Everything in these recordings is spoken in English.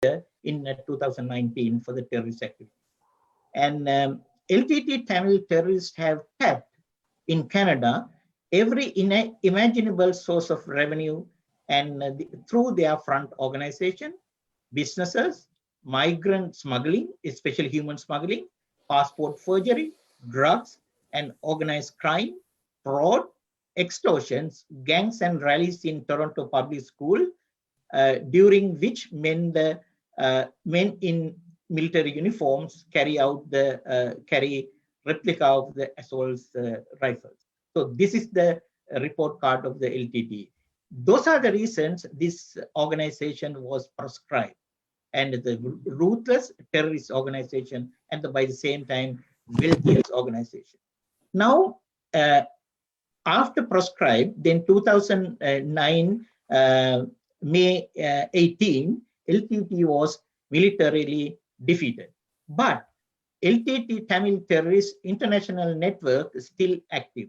in 2019 for the terrorist activity. And LTTE Tamil terrorists have tapped in Canada every imaginable source of revenue and through their front organization, businesses, migrant smuggling, especially human smuggling, passport forgery, drugs and organized crime, fraud, extortions, gangs and rallies in Toronto Public School, during which men in military uniforms carry replica of the assault rifles. So this is the report card of the LTTE. Those are the reasons this organization was proscribed, and the ruthless terrorist organization, and by the same time wealthiest organization. Now, after proscribed, then 2009 May 18, LTTE was militarily defeated, but LTTE Tamil terrorist international network is still active.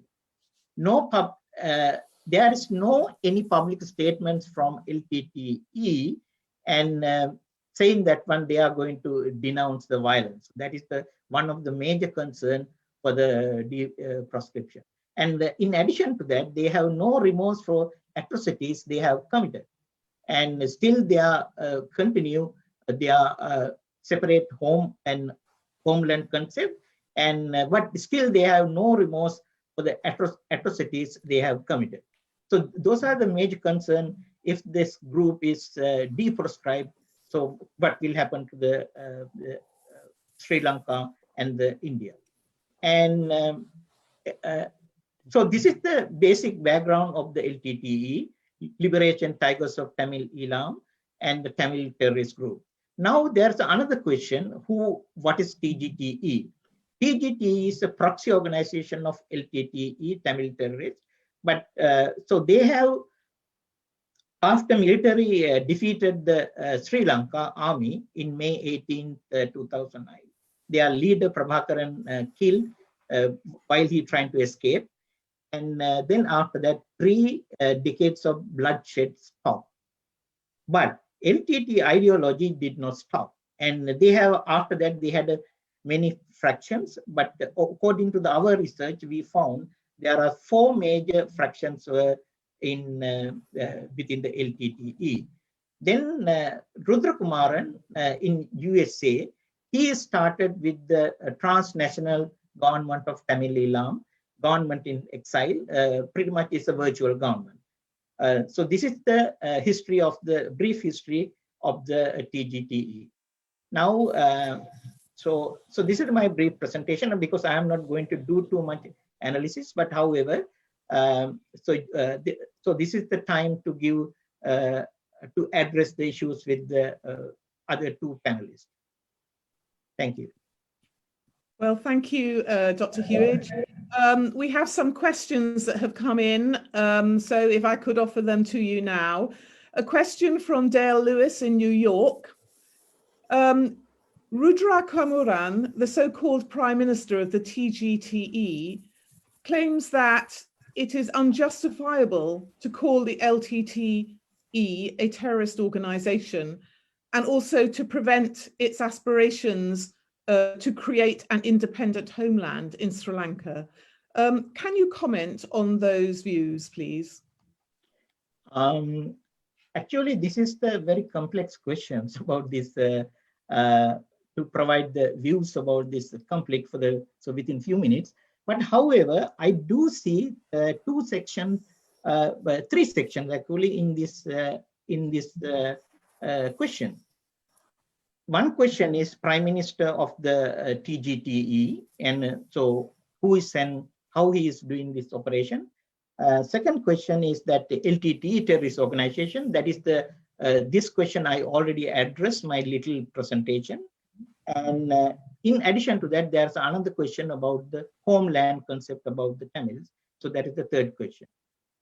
There is no any public statements from LTTE and saying that they are going to denounce the violence. That is one of the major concern for the de-proscription. And in addition to that, they have no remorse for atrocities they have committed, and still they are continue their separate home and homeland concept, and but still they have no remorse for the atrocities they have committed. So those are the major concern if this group is de-proscribed. So what will happen to the Sri Lanka and the India? And so this is the basic background of the LTTE, Liberation Tigers of Tamil Eelam, and the Tamil terrorist group. Now there's another question, what is TGTE? TGTE is a proxy organization of LTTE, Tamil terrorists, but so they have, after military defeated the Sri Lanka army in May 18, 2009, their leader Prabhakaran killed while he trying to escape. And then after that, 3 decades of bloodshed stopped. But LTTE ideology did not stop. And they have, after that, they had many fractions. But according to our research, we found there are 4 major fractions within the LTTE. Then Rudra Kumaran in USA, he started with the transnational government of Tamil Eelam, government in exile, pretty much is a virtual government. So this is the history of the brief history of the TGTE. Now, so this is my brief presentation, because I am not going to do too much analysis, but however, so this is the time to give to address the issues with the other 2 panelists. Thank you. Well, thank you, Dr. Hewage. We have some questions that have come in, so if I could offer them to you now. A question from Dale Lewis in New York. Rudra Kumaran, the so-called Prime Minister of the TGTE, claims that it is unjustifiable to call the LTTE a terrorist organization, and also to prevent its aspirations to create an independent homeland in Sri Lanka. Can you comment on those views, please? Actually, this is the very complex questions about this, to provide the views about this conflict so within few minutes. But however, I do see 2 sections, 3 sections actually in this question. One question is Prime Minister of the TGTE, and so who is and how he is doing this operation. Second question is that the LTTE terrorist organization, that is the this question I already addressed my little presentation. And in addition to that, there's another question about the homeland concept about the Tamils. So that is the third question.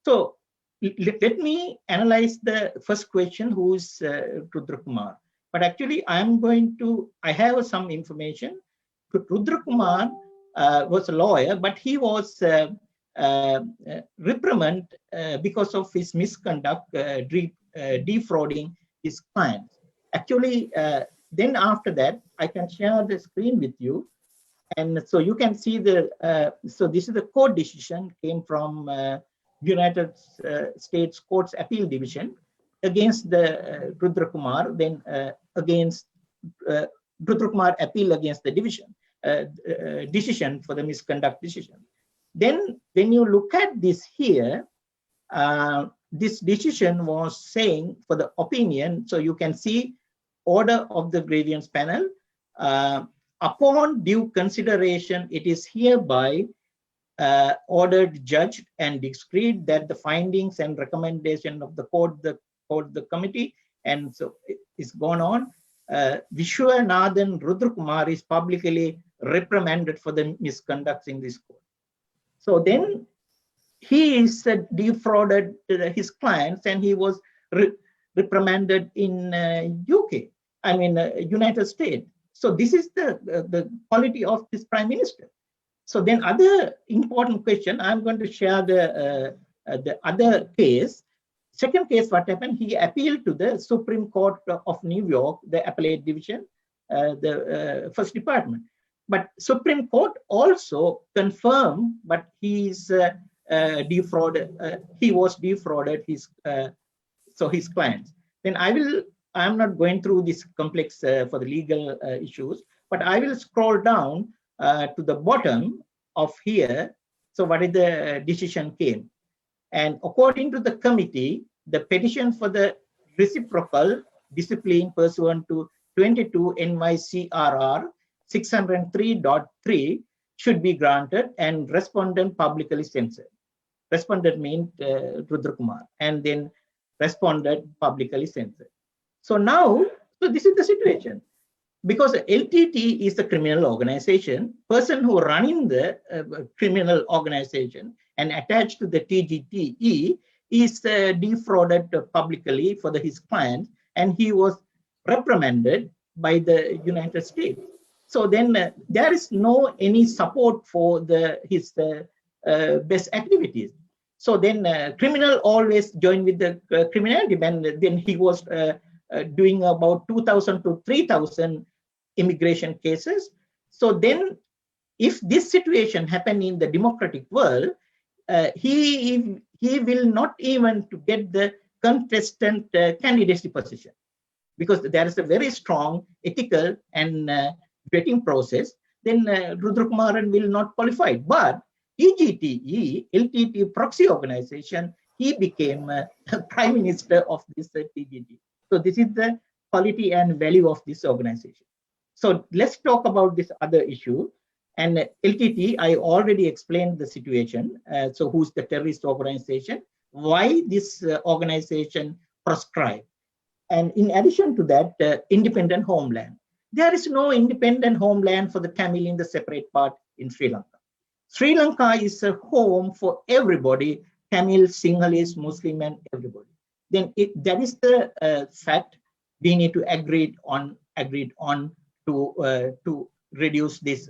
So let me analyze the first question, who is Rudra Kumar. But actually, I have some information. Rudra Kumar was a lawyer, but he was reprimanded because of his misconduct, defrauding his clients. Actually, then after that, I can share the screen with you. And so you can see so this is the court decision came from United States Courts Appeal Division against the Rudra Kumar, then against Rudra Kumar appeal against the decision for the misconduct decision. Then when you look at this here, this decision was saying for the opinion, so you can see order of the grievance panel, upon due consideration, it is hereby ordered, judged, and decreed that the findings and recommendation of the court, the committee, and so it's gone on. Vishwanathan Rudrakumar is publicly reprimanded for the misconduct in this court. So then he is defrauded his clients, and he was reprimanded in UK, I mean United States. So this is the quality of this prime minister. So then other important question, I'm going to share the other case. Second case, what happened, he appealed to the Supreme Court of New York, the appellate division, the first department. But Supreme Court also confirmed, but he's defrauded, he was defrauded his clients. Then I'm not going through this complex for the legal issues, but I will scroll down to the bottom of here. So what is the decision came? And according to the committee, the petition for the reciprocal discipline pursuant to 22 NYCRR 603.3 should be granted and respondent publicly censored. Respondent means Rudra Kumar, and then respondent publicly censored. So now, so this is the situation. Because LTTE is a criminal organization, person who running the criminal organization and attached to the TGTE is defrauded publicly for his clients, and he was reprimanded by the United States. So then there is no any support for his best activities. So then criminal always join with the criminality, and then he was doing about 2,000 to 3,000 immigration cases. So then if this situation happen in the democratic world, he will not even to get the contestant candidacy position, because there is a very strong ethical and vetting process. Then Rudra Kumaran will not qualify. But TGTE, LTTE proxy organization, he became prime minister of this TGT. So this is the quality and value of this organization. So let's talk about this other issue. And LTTE, I already explained the situation. So who's the terrorist organization? Why this organization proscribed? And in addition to that, independent homeland. There is no independent homeland for the Tamil in the separate part in Sri Lanka. Sri Lanka is a home for everybody, Tamil, Sinhalese, Muslim, and everybody. Then that is the fact we need to agreed on to reduce this,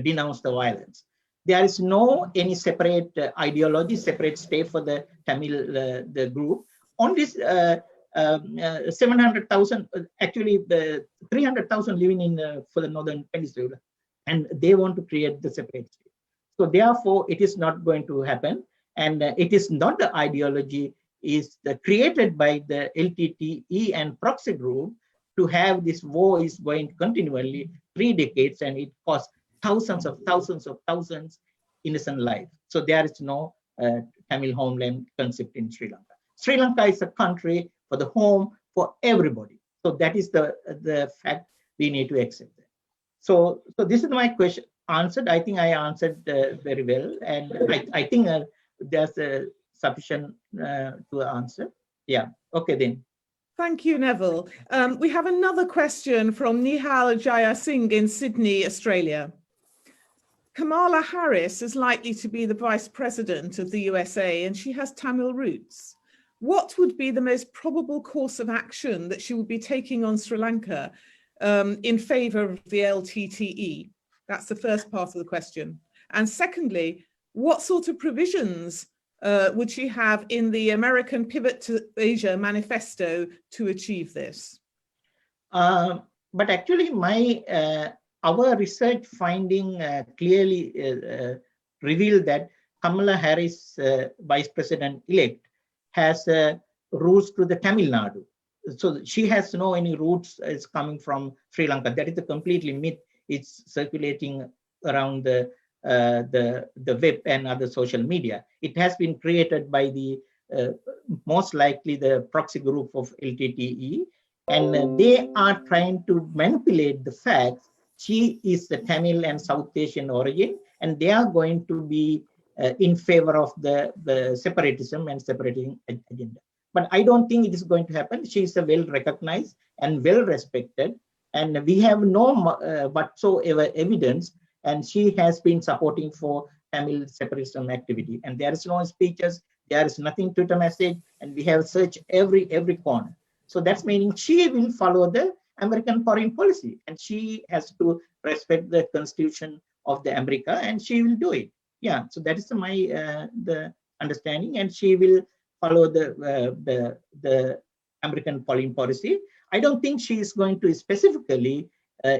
denounce the violence. There is no any separate ideology, separate state for the Tamil the group. On this 700,000, actually 300,000 living in for the northern peninsula, and they want to create the separate state. So therefore, it is not going to happen, and it is not the ideology is created by the LTTE and proxy group to have this war is going continually 3 decades, and it costs thousands of thousands innocent lives. So there is no Tamil homeland concept in Sri Lanka. Sri Lanka is a country for the home for everybody. So that is the fact we need to accept that. So this is my question answered. I think I answered very well, and I think there's a sufficient to answer. Yeah. Okay then. Thank you, Neville. We have another question from Nihal Jaya Singh in Sydney, Australia. Kamala Harris is likely to be the vice president of the USA, and she has Tamil roots. What would be the most probable course of action that she would be taking on Sri Lanka in favor of the LTTE? That's the first part of the question. And secondly, what sort of provisions would she have in the American Pivot to Asia manifesto to achieve this? But actually, our research finding clearly revealed that Kamala Harris, Vice President-elect, has roots to the Tamil Nadu. So she has no any roots is coming from Sri Lanka. That is a completely myth. It's circulating around the web and other social media. It has been created by the most likely the proxy group of LTTE, and they are trying to manipulate the facts. She is the Tamil and South Asian origin, and they are going to be in favor of the separatism and separating agenda. But I don't think it is going to happen. She is a well-recognized and well-respected, and we have no whatsoever evidence, and she has been supporting for Tamil separatism activity. And there is no speeches, there is nothing Twitter message, and we have searched every corner. So that's meaning she will follow the American foreign policy, and she has to respect the Constitution of the America, and she will do it. Yeah, so that is my the understanding, and she will follow the American foreign policy. I don't think she is going to specifically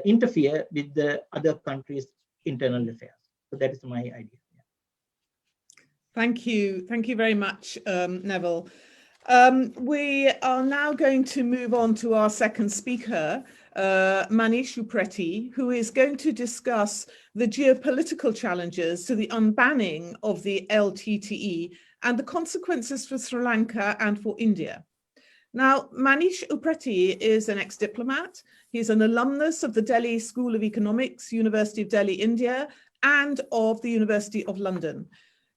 interfere with the other countries' internal affairs. So that is my idea. Yeah. Thank you very much, Neville. We are now going to move on to our second speaker, Manish Upretv, who is going to discuss the geopolitical challenges to the unbanning of the LTTE and the consequences for Sri Lanka and for India. Now, Manish Upretv is an ex-diplomat. He's an alumnus of the Delhi School of Economics, University of Delhi, India, and of the University of London.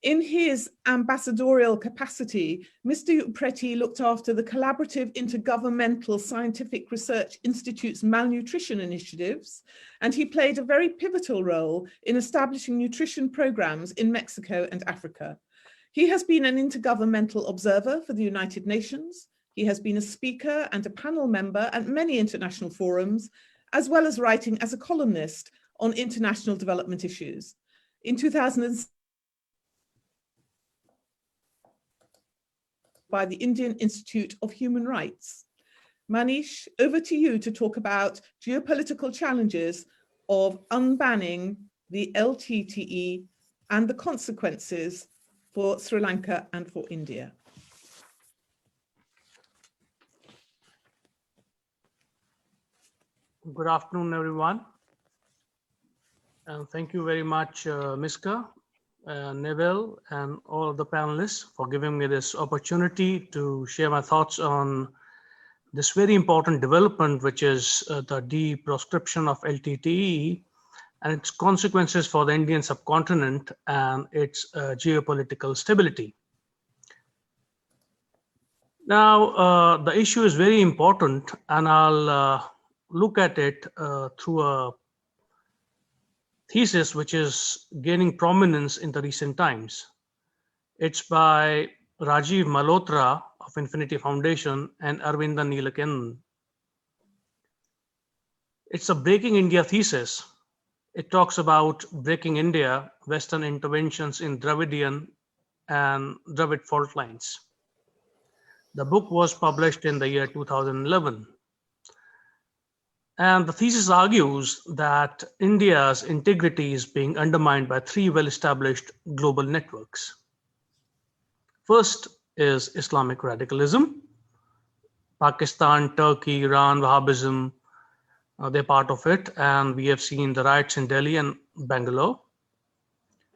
In his ambassadorial capacity, Mr. Upretv looked after the Collaborative Intergovernmental Scientific Research Institute's malnutrition initiatives, and he played a very pivotal role in establishing nutrition programs in Mexico and Africa. He has been an intergovernmental observer for the United Nations. He has been a speaker and a panel member at many international forums, as well as writing as a columnist on international development issues. In 2006, by the Indian Institute of Human Rights. Manish, over to you to talk about geopolitical challenges of unbanning the LTTE and the consequences for Sri Lanka and for India. Good afternoon, everyone. And thank you very much, Myszka, Neville, and all of the panelists for giving me this opportunity to share my thoughts on this very important development, which is the de-proscription of LTTE and its consequences for the Indian subcontinent and its geopolitical stability. Now, the issue is very important, and I'll look at it through a thesis which is gaining prominence in the recent times. It's by Rajiv Malhotra of Infinity Foundation and Arvinda Neelakandan. It's a Breaking India thesis. It talks about breaking India, Western interventions in Dravidian and Dravid fault lines. The book was published in the year 2011. And the thesis argues that India's integrity is being undermined by three well-established global networks. First is Islamic radicalism. Pakistan, Turkey, Iran, Wahhabism, they're part of it. And we have seen the riots in Delhi and Bangalore.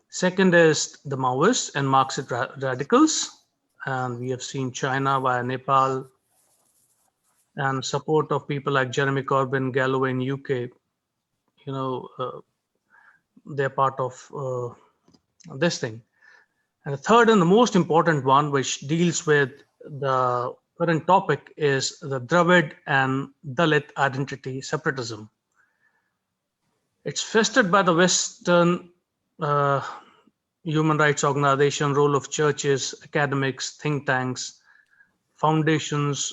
Second is the Maoists and Marxist radicals. And we have seen China via Nepal, and support of people like Jeremy Corbyn, Galloway in UK, they're part of this thing. And the third and the most important one, which deals with the current topic, is the Dravid and Dalit identity separatism. It's festered by the Western human rights organization, role of churches, academics, think tanks, foundations,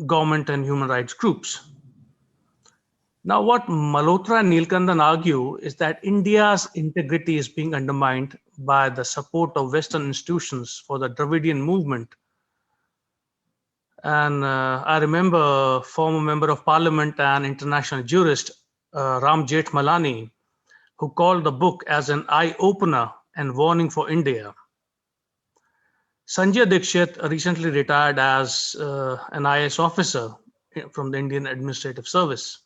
government and human rights groups. Now, what Malhotra and Neelakandan argue is that India's integrity is being undermined by the support of Western institutions for the Dravidian movement, And I remember former member of parliament and international jurist Ram Jethmalani, who called the book as an eye-opener and warning for India. Sanjay Dikshit recently retired as an IAS officer from the Indian Administrative Service.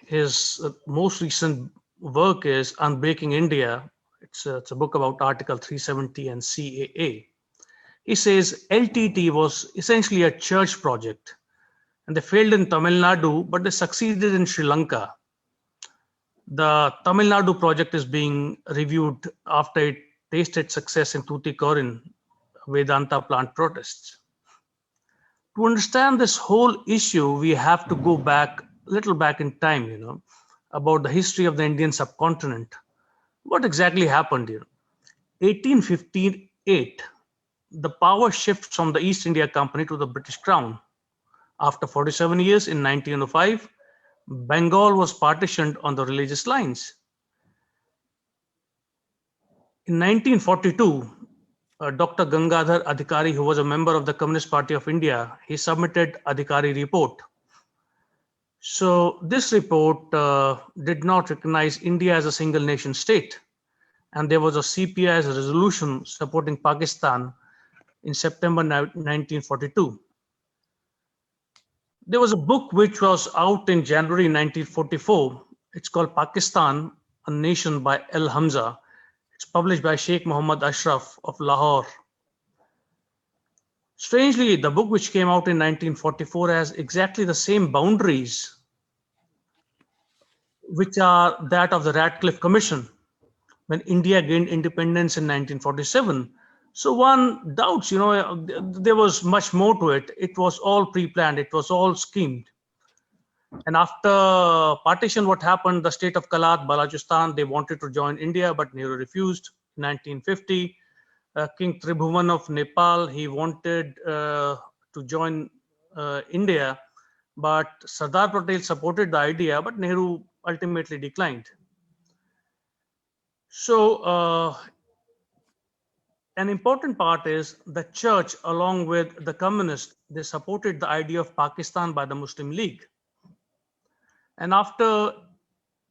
His most recent work is Unbreaking India. It's a book about Article 370 and CAA. He says LTTE was essentially a church project, and they failed in Tamil Nadu, but they succeeded in Sri Lanka. The Tamil Nadu project is being reviewed after it tasted success in Tuticorin Vedanta plant protests. To understand this whole issue, we have to go back a little back in time, about the history of the Indian subcontinent. What exactly happened here? 1858, the power shifts from the East India Company to the British Crown. After 47 years, in 1905, Bengal was partitioned on the religious lines. In 1942, Dr. Gangadhar Adhikari, who was a member of the Communist Party of India, he submitted Adhikari report. So this report did not recognize India as a single nation state. And there was a CPI's resolution supporting Pakistan in September 1942. There was a book which was out in January 1944. It's called Pakistan, a Nation by L. Hamza. It's published by Sheikh Muhammad Ashraf of Lahore. Strangely, the book which came out in 1944 has exactly the same boundaries, which are that of the Radcliffe Commission when India gained independence in 1947. So one doubts, there was much more to it. It was all pre-planned. It was all schemed. And after partition, what happened? The state of Kalat, Balochistan, they wanted to join India, but Nehru refused. In 1950, King Tribhuvan of Nepal, he wanted to join India, but Sardar Patel supported the idea, but Nehru ultimately declined. So an important part is the church, along with the communists, they supported the idea of Pakistan by the Muslim League. And after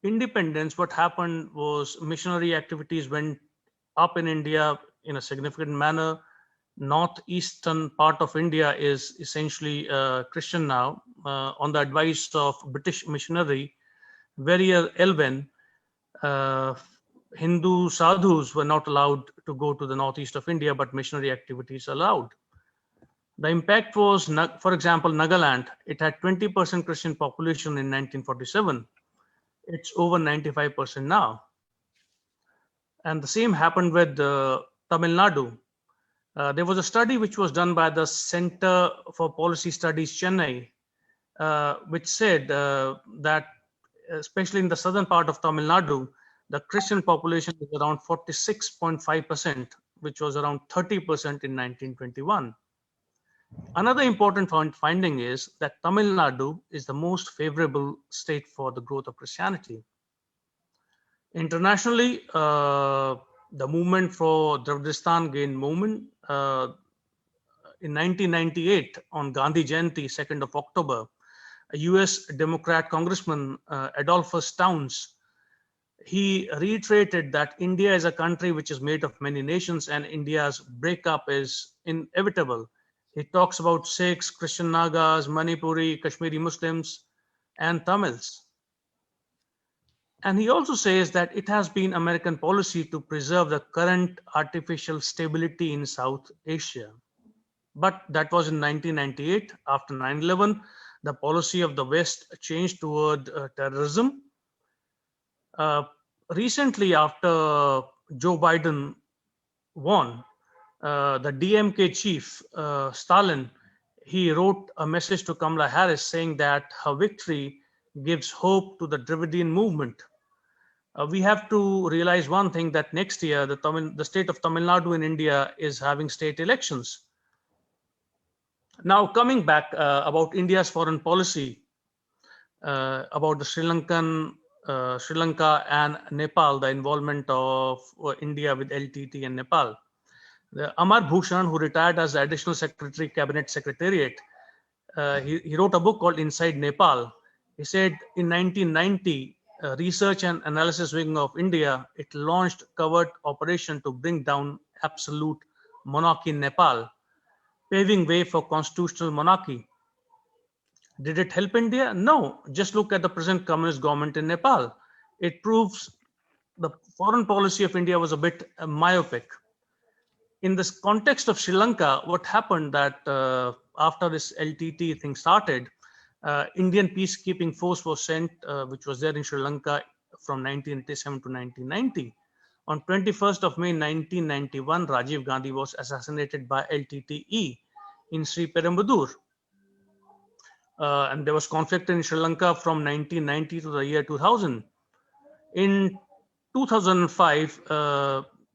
independence, what happened was missionary activities went up in India in a significant manner. Northeastern part of India is essentially Christian now. On the advice of British missionary Verrier Elwyn, Hindu sadhus were not allowed to go to the northeast of India, but missionary activities allowed. The impact was, for example, Nagaland. It had 20% Christian population in 1947. It's over 95% now. And the same happened with Tamil Nadu. There was a study which was done by the Center for Policy Studies, Chennai, which said that especially in the southern part of Tamil Nadu, the Christian population is around 46.5%, which was around 30% in 1921. Another important finding is that Tamil Nadu is the most favorable state for the growth of Christianity. Internationally, the movement for Dravidistan gained movement. In 1998, on Gandhi Jayanti, 2nd of October, a US Democrat Congressman, Adolphus Towns, he reiterated that India is a country which is made of many nations and India's breakup is inevitable. He talks about Sikhs, Christian Nagas, Manipuri, Kashmiri Muslims, and Tamils. And he also says that it has been American policy to preserve the current artificial stability in South Asia. But that was in 1998. After 9/11, the policy of the West changed toward terrorism. Recently, after Joe Biden won, the DMK chief, Stalin, he wrote a message to Kamala Harris saying that her victory gives hope to the Dravidian movement. We have to realize one thing, that next year, the state of Tamil Nadu in India is having state elections. Now, coming back about India's foreign policy, about the Sri Lanka and Nepal, the involvement of India with LTTE and Nepal. Amar Bhushan, who retired as the Additional Secretary, Cabinet Secretariat, he wrote a book called Inside Nepal. He said in 1990, Research and Analysis Wing of India, it launched covert operation to bring down absolute monarchy in Nepal, paving way for constitutional monarchy. Did it help India? No. Just look at the present communist government in Nepal. It proves the foreign policy of India was a bit myopic. In this context of Sri Lanka, what happened that after this LTTE thing started, Indian peacekeeping force was sent, which was there in Sri Lanka from 1987 to 1990. On 21st of May 1991, Rajiv Gandhi was assassinated by LTTE in Sri Perumbudur. And there was conflict in Sri Lanka from 1990 to the year 2000. In 2005,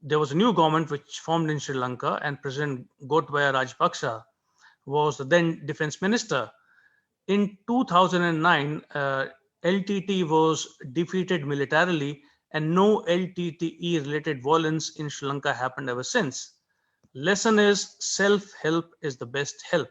there was a new government which formed in Sri Lanka, and President Gotabaya Rajapaksa was the then defense minister. In 2009, LTTE was defeated militarily, and no LTTE related violence in Sri Lanka happened ever since. Lesson is self-help is the best help.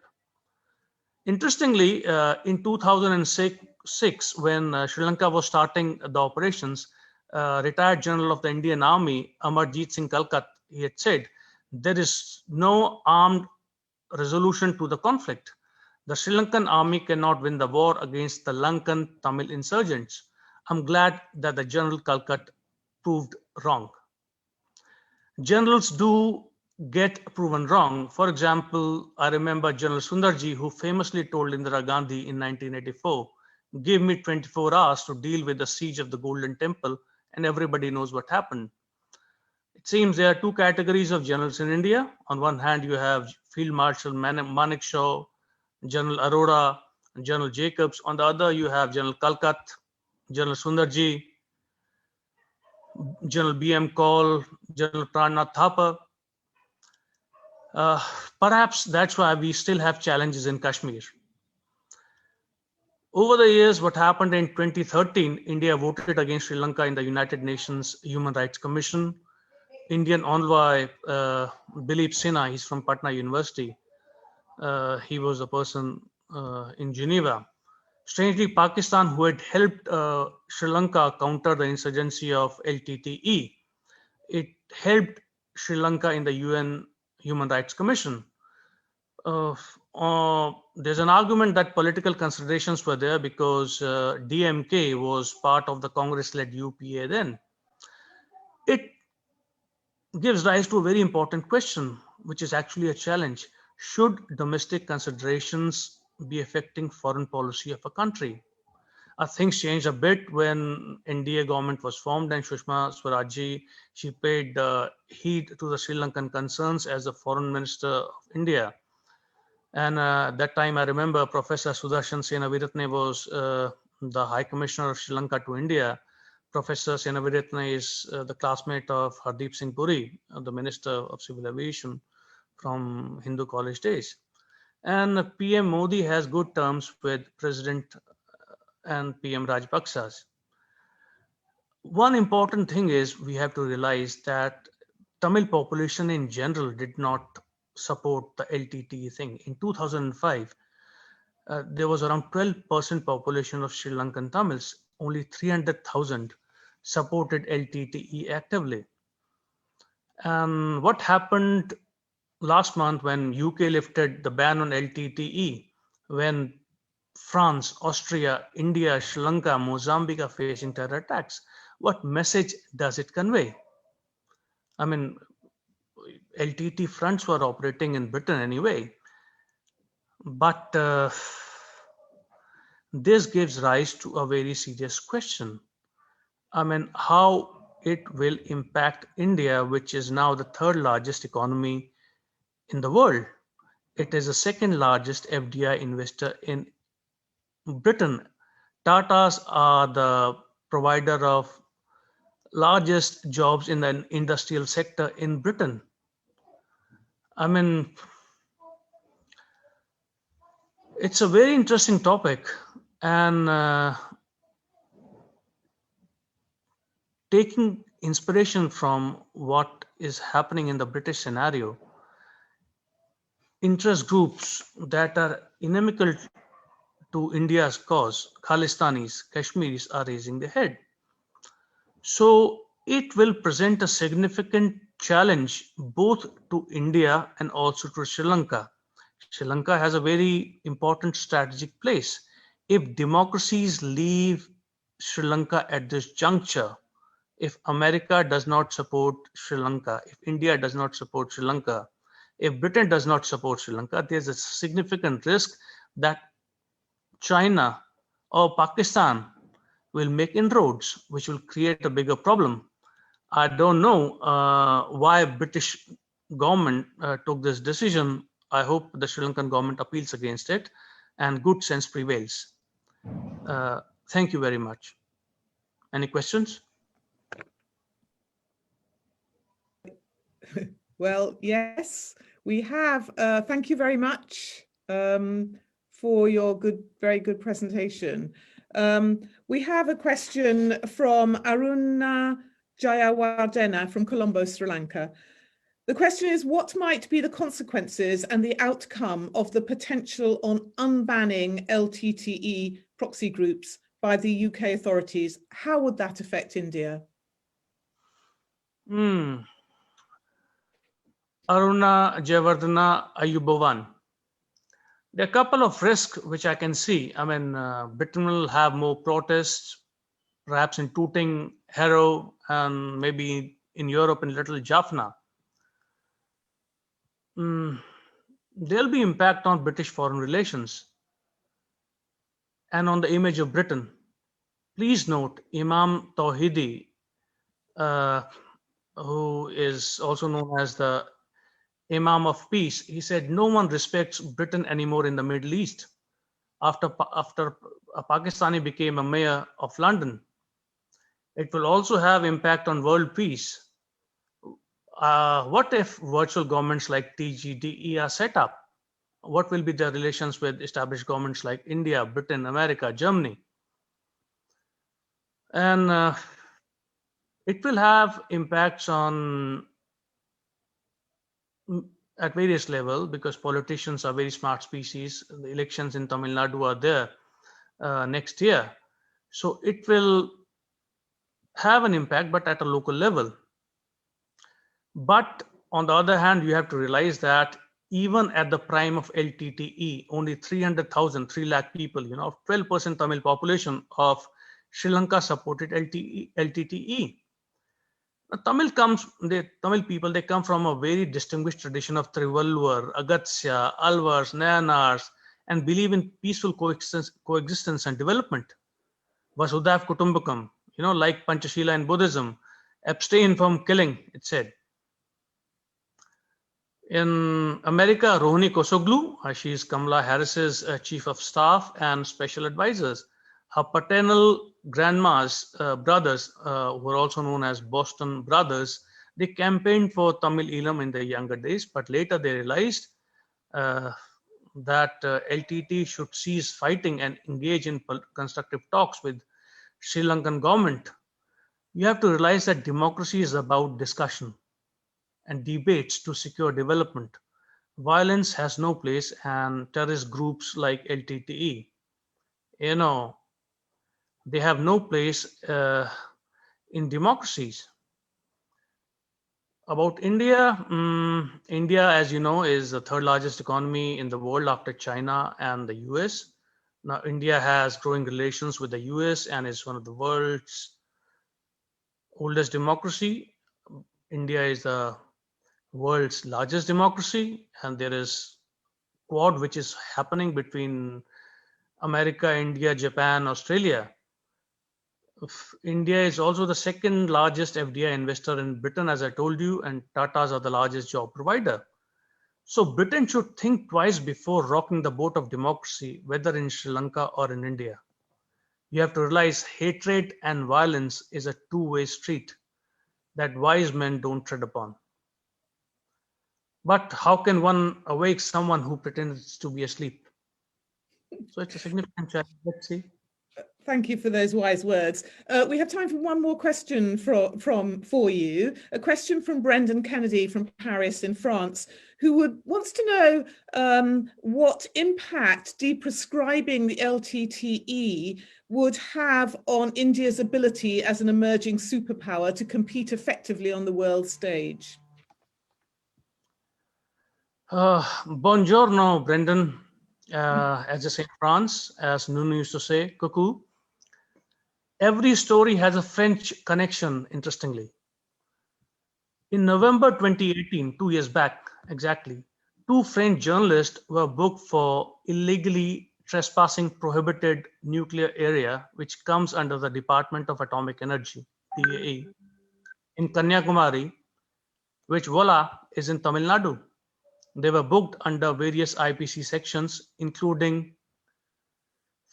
Interestingly, in 2006, when Sri Lanka was starting the operations, retired General of the Indian Army, Amarjit Singh Kalkat, he had said, there is no armed resolution to the conflict. The Sri Lankan army cannot win the war against the Lankan Tamil insurgents. I'm glad that the General Kalkat proved wrong. Generals do get proven wrong. For example, I remember General Sundarji, who famously told Indira Gandhi in 1984, give me 24 hours to deal with the siege of the Golden Temple, and everybody knows what happened. It seems there are two categories of generals in India. On one hand, you have Field Marshal Manekshaw, General Arora, and General Jacobs. On the other, you have General Kalkat, General Sundarji, General B.M. Kaul, General Prannath Thapa. Perhaps that's why we still have challenges in Kashmir. Over the years, what happened in 2013, India voted against Sri Lanka in the United Nations Human Rights Commission. Indian envoy, Dilip Sinha, he's from Patna University. He was a person in Geneva. Strangely, Pakistan, who had helped Sri Lanka counter the insurgency of LTTE, it helped Sri Lanka in the UN Human Rights Commission. There's an argument that political considerations were there because DMK was part of the Congress-led UPA then. It gives rise to a very important question, which is actually a challenge. Should domestic considerations be affecting foreign policy of a country? Things changed a bit when NDA government was formed, and Sushma Swaraj, she paid heed to the Sri Lankan concerns as the foreign minister of India. And that time I remember Professor Sudarshan Senaviratne was the High Commissioner of Sri Lanka to India. Professor Senaviratne is the classmate of Hardeep Singh Puri, the Minister of Civil Aviation from Hindu College days. And PM Modi has good terms with President and PM Rajapaksa's. One important thing is we have to realize that Tamil population in general did not support the LTTE thing. In 2005, there was around 12% population of Sri Lankan Tamils. Only 300,000 supported LTTE actively. And what happened last month when UK lifted the ban on LTTE, when France, Austria, India, Sri Lanka, Mozambique are facing terror attacks? What message does it convey? I mean, LTT fronts were operating in Britain anyway, but this gives rise to a very serious question. I mean, how it will impact India, which is now the third largest economy in the world. It is the second largest FDI investor in Britain. Tatas are the provider of largest jobs in the industrial sector in Britain. I mean, it's a very interesting topic, and taking inspiration from what is happening in the British scenario, interest groups that are inimical to India's cause, Khalistanis, Kashmiris, are raising their head. So it will present a significant challenge both to India and also to Sri Lanka. Sri Lanka has a very important strategic place. If democracies leave Sri Lanka at this juncture, if America does not support Sri Lanka, if India does not support Sri Lanka, if Britain does not support Sri Lanka, there's a significant risk that China or Pakistan will make inroads, which will create a bigger problem. I don't know why British government took this decision. I hope the Sri Lankan government appeals against it and good sense prevails. Thank you very much. Any questions? Well, yes, we have. Thank you very much for your very good presentation. We have a question from Aruna Jayawardena from Colombo, Sri Lanka. The question is, what might be the consequences and the outcome of the potential on unbanning LTTE proxy groups by the UK authorities? How would that affect India? Aruna Jayawardena Ayubovan. There are a couple of risks which I can see. I mean, Britain will have more protests, perhaps in Tooting, Harrow, and maybe in Europe in Little Jaffna. There'll be impact on British foreign relations and on the image of Britain. Please note, Imam Tawhidi, who is also known as the Imam of Peace, he said, no one respects Britain anymore in the Middle East after a Pakistani became a mayor of London. It will also have impact on world peace. What if virtual governments like TGDE are set up? What will be their relations with established governments like India, Britain, America, Germany? And it will have impacts on at various levels because politicians are very smart species. The elections in Tamil Nadu are there next year. So it will have an impact, but at a local level. But on the other hand, you have to realize that even at the prime of LTTE, only 300,000, 3 lakh people, 12% Tamil population of Sri Lanka supported LTTE. Tamil people, they come from a very distinguished tradition of Trivalluvar, Agatsya, Alvars, Nayanars, and believe in peaceful coexistence and development. Vasudhaiva Kutumbakam, like Panchashila in Buddhism, abstain from killing, it said. In America, Rohini Kosoglu, she is Kamala Harris's chief of staff and special advisors. Her paternal grandma's brothers, who are also known as Boston Brothers, they campaigned for Tamil Eelam in their younger days, but later they realized that LTT should cease fighting and engage in constructive talks with Sri Lankan government. You have to realize that democracy is about discussion and debates to secure development. Violence has no place, and terrorist groups like LTTE, they have no place in democracies. About India, India, as you know, is the third largest economy in the world after China and the US. Now, India has growing relations with the US and is one of the world's oldest democracy. India is the world's largest democracy, and there is Quad, which is happening between America, India, Japan, Australia. India is also the second largest FDI investor in Britain, as I told you, and Tatas are the largest job provider. So Britain should think twice before rocking the boat of democracy, whether in Sri Lanka or in India. You have to realize hatred and violence is a two-way street that wise men don't tread upon. But how can one awake someone who pretends to be asleep? So it's a significant challenge. Let's see. Thank you for those wise words. We have time for one more question for you. A question from Brendan Kennedy from Paris in France, who wants to know what impact de-proscribing the LTTE would have on India's ability as an emerging superpower to compete effectively on the world stage. Buongiorno, Brendan. As I say in France, as Nunu used to say, coucou. Every story has a French connection, interestingly. In November 2018, 2 years back exactly, 2 French journalists were booked for illegally trespassing prohibited nuclear area, which comes under the Department of Atomic Energy, DAE, in Kanyakumari, which voila is in Tamil Nadu. They were booked under various IPC sections, including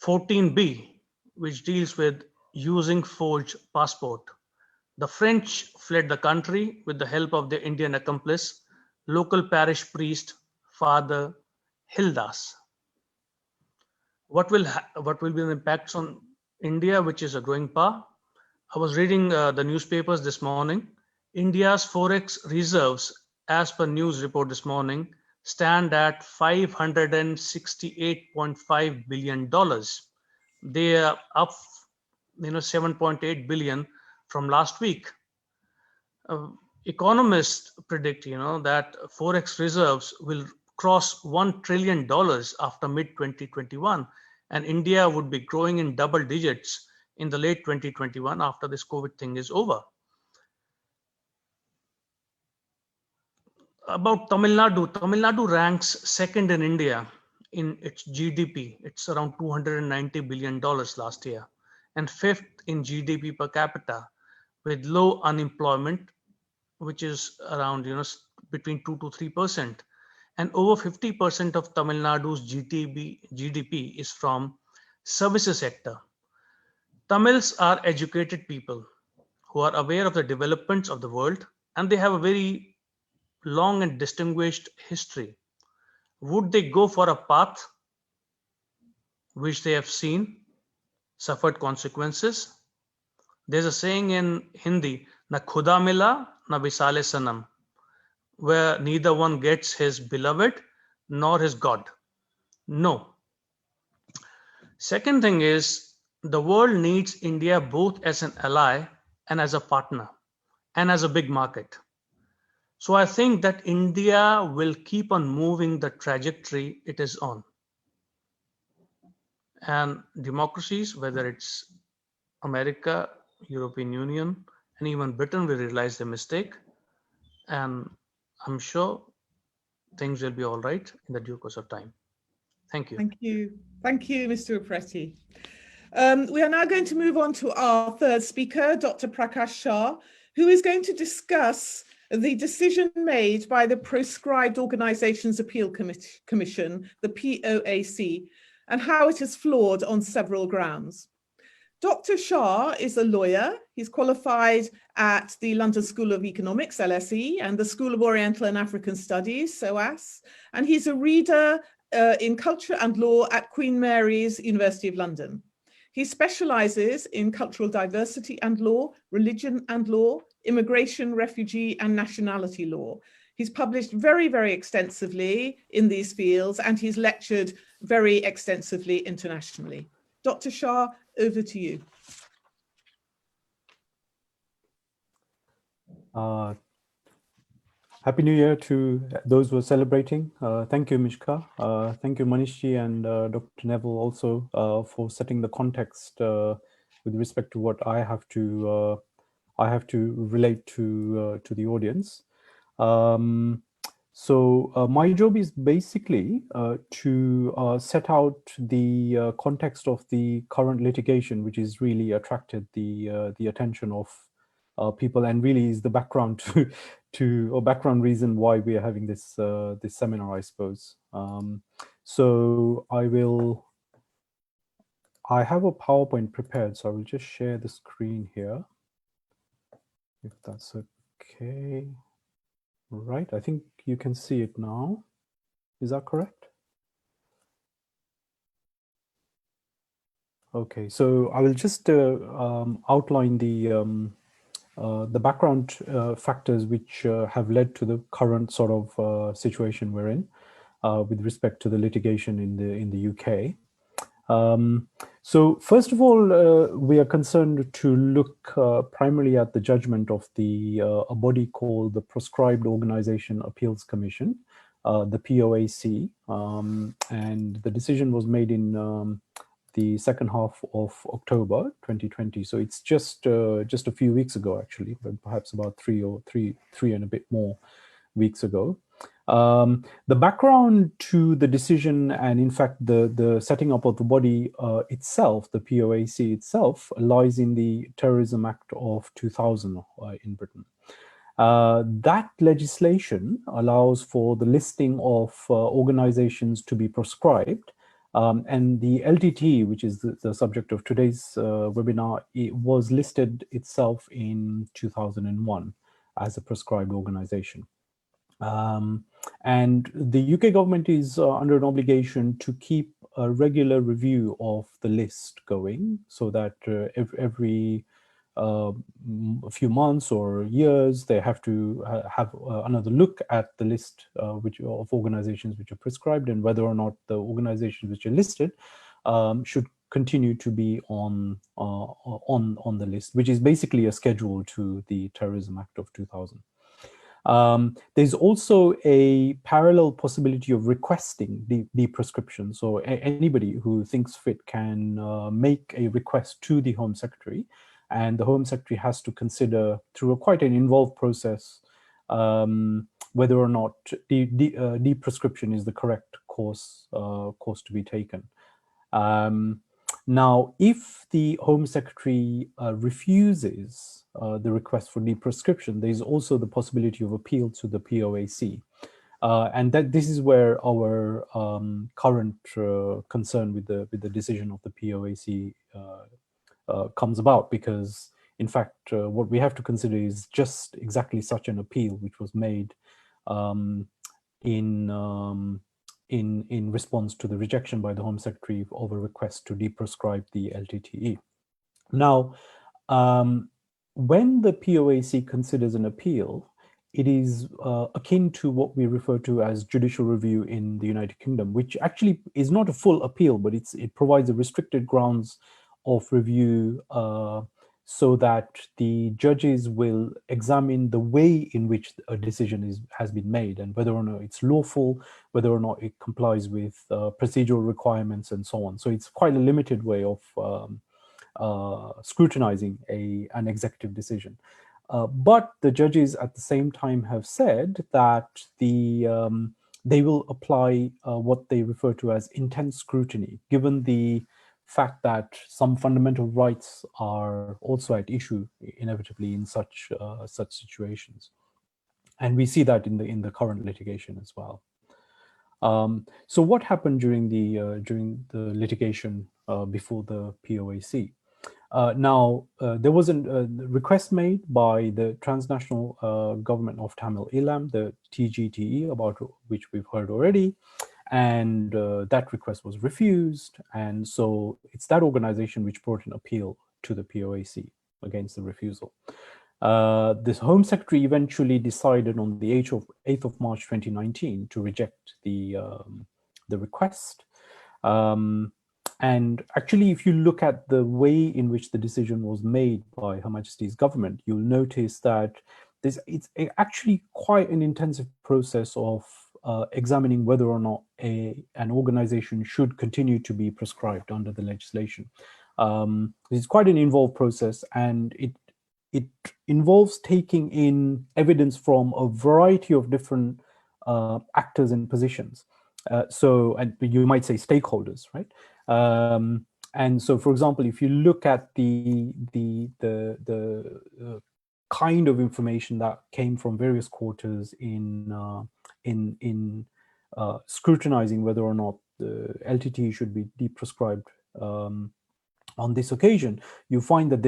14B, which deals with using forged passport. The French fled the country with the help of their Indian accomplice, local parish priest, Father Hildas. What will be the impacts on India, which is a growing power? I was reading the newspapers this morning. India's forex reserves, as per news report this morning, stand at $568.5 billion. They are up 7.8 billion from last week. Economists predict that forex reserves will cross $1 trillion after mid 2021, and India would be growing in double digits in the late 2021 after this COVID thing is over. About Tamil Nadu ranks second in India in its GDP. It's around $290 billion last year, and fifth in GDP per capita, with low unemployment, which is around between 2 to 3%, and over 50% of Tamil Nadu's GDP is from services sector. Tamils are educated people who are aware of the developments of the world, and they have a very long and distinguished history. Would they go for a path which they have seen suffered consequences? There's a saying in Hindi, na khuda mila, na visale sanam, where neither one gets his beloved nor his God. No. Second thing is, the world needs India both as an ally and as a partner and as a big market. So I think that India will keep on moving the trajectory it is on. And democracies, whether it's America, European Union, and even Britain, will realize their mistake. And I'm sure things will be all right in the due course of time. Thank you. Thank you. Thank you, Mr. Upretv. We are now going to move on to our third speaker, Dr. Prakash Shah, who is going to discuss the decision made by the Proscribed Organisations Appeal Commission, the POAC, and how it is flawed on several grounds. Dr. Shah is a lawyer. He's qualified at the London School of Economics, LSE, and the School of Oriental and African Studies, SOAS, and he's a reader in culture and law at Queen Mary's, University of London. He specialises in cultural diversity and law, religion and law, immigration, refugee and nationality law. He's published very, very extensively in these fields, and he's lectured very extensively internationally. Dr. Shah, over to you. Happy New Year to those who are celebrating. Thank you, Myszka. Thank you, Manish and Dr. Neville also for setting the context with respect to what I have to relate to the audience. So my job is basically to set out the context of the current litigation, which has really attracted the attention of people, and really is the background or background reason why we are having this this seminar, I suppose. So I have a PowerPoint prepared, so I will just share the screen here, if that's okay. Right, I think you can see it now. Is that correct? Okay, so I will just outline the background factors which have led to the current sort of situation we're in with respect to the litigation in the UK. So first of all, we are concerned to look primarily at the judgment of a body called the Proscribed Organization Appeals Commission, the POAC, and the decision was made in the second half of October 2020. So it's just a few weeks ago, actually, but perhaps about three and a bit more weeks ago. The background to the decision, and in fact the setting up of the body itself, the POAC itself, lies in the Terrorism Act of 2000 in Britain. That legislation allows for the listing of organizations to be proscribed, and the LTTE, which is the subject of today's webinar, it was listed itself in 2001 as a proscribed organization. And the UK government is under an obligation to keep a regular review of the list going, so that every a few months or years, they have to have another look at the list of organizations which are prescribed, and whether or not the organizations which are listed should continue to be on the list, which is basically a schedule to the Terrorism Act of 2000. There's also a parallel possibility of requesting the de-proscription. So anybody who thinks fit can make a request to the Home Secretary, and the Home Secretary has to consider, through quite an involved process, whether or not de-proscription is the correct course to be taken. Now, if the Home Secretary refuses the request for de-proscription, there is also the possibility of appeal to the POAC. And this is where our current concern with the decision of the POAC comes about, because in fact what we have to consider is just exactly such an appeal, which was made in response to the rejection by the Home Secretary of a request to de-proscribe the LTTE. Now, when the POAC considers an appeal, it is akin to what we refer to as judicial review in the United Kingdom, which actually is not a full appeal, but it provides a restricted grounds of review so that the judges will examine the way in which a decision has been made, and whether or not it's lawful, whether or not it complies with procedural requirements, and so on. So it's quite a limited way of scrutinizing an executive decision. But the judges at the same time have said that they will apply what they refer to as intense scrutiny, given the fact that some fundamental rights are also at issue inevitably in such situations, and we see that in the current litigation as well. So what happened during the litigation before the POAC? There was a request made by the transnational government of Tamil Eelam, the TGTE, about which we've heard already, and that request was refused, and so it's that organization which brought an appeal to the POAC against the refusal. This Home Secretary eventually decided on the 8th of March 2019 to reject the request. And actually, if you look at the way in which the decision was made by Her Majesty's government, you'll notice that it's actually quite an intensive process of examining whether or not an organization should continue to be prescribed under the legislation. It's quite an involved process, and it involves taking in evidence from a variety of different actors and positions. And you might say stakeholders, right? And so, for example, if you look at the kind of information that came from various quarters in scrutinizing whether or not the LTTE should be de-proscribed On this occasion, you find that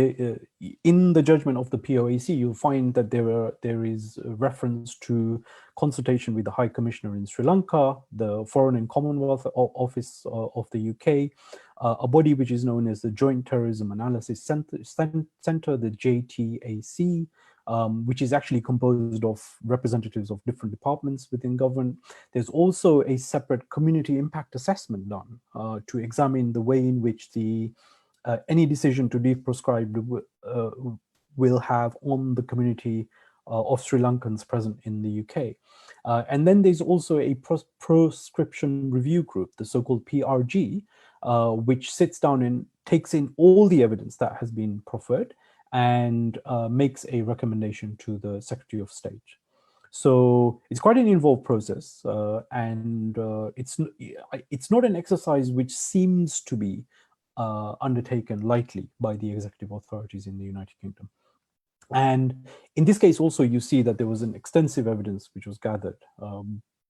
in the judgment of the POAC, you find that there is a reference to consultation with the High Commissioner in Sri Lanka, the Foreign and Commonwealth Office of the UK, a body which is known as the Joint Terrorism Analysis Center, the JTAC, which is actually composed of representatives of different departments within government. There's also a separate community impact assessment done to examine the way in which any decision to de-proscribe will have on the community of Sri Lankans present in the UK. And then there's also a proscription review group, the so-called PRG, which sits down and takes in all the evidence that has been proffered and makes a recommendation to the Secretary of State. So it's quite an involved process, and it's not an exercise which seems to be undertaken lightly by the executive authorities in the United Kingdom. And in this case also, you see that there was an extensive evidence which was gathered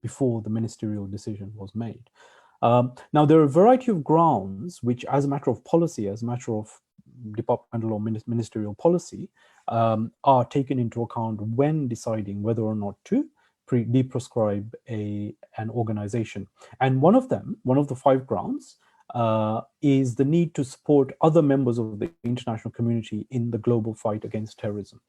before the ministerial decision was made. Now, there are a variety of grounds which, as a matter of policy, as a matter of departmental or ministerial policy, are taken into account when deciding whether or not to de-proscribe an organization. And one of the 5 grounds, is the need to support other members of the international community in the global fight against terrorism.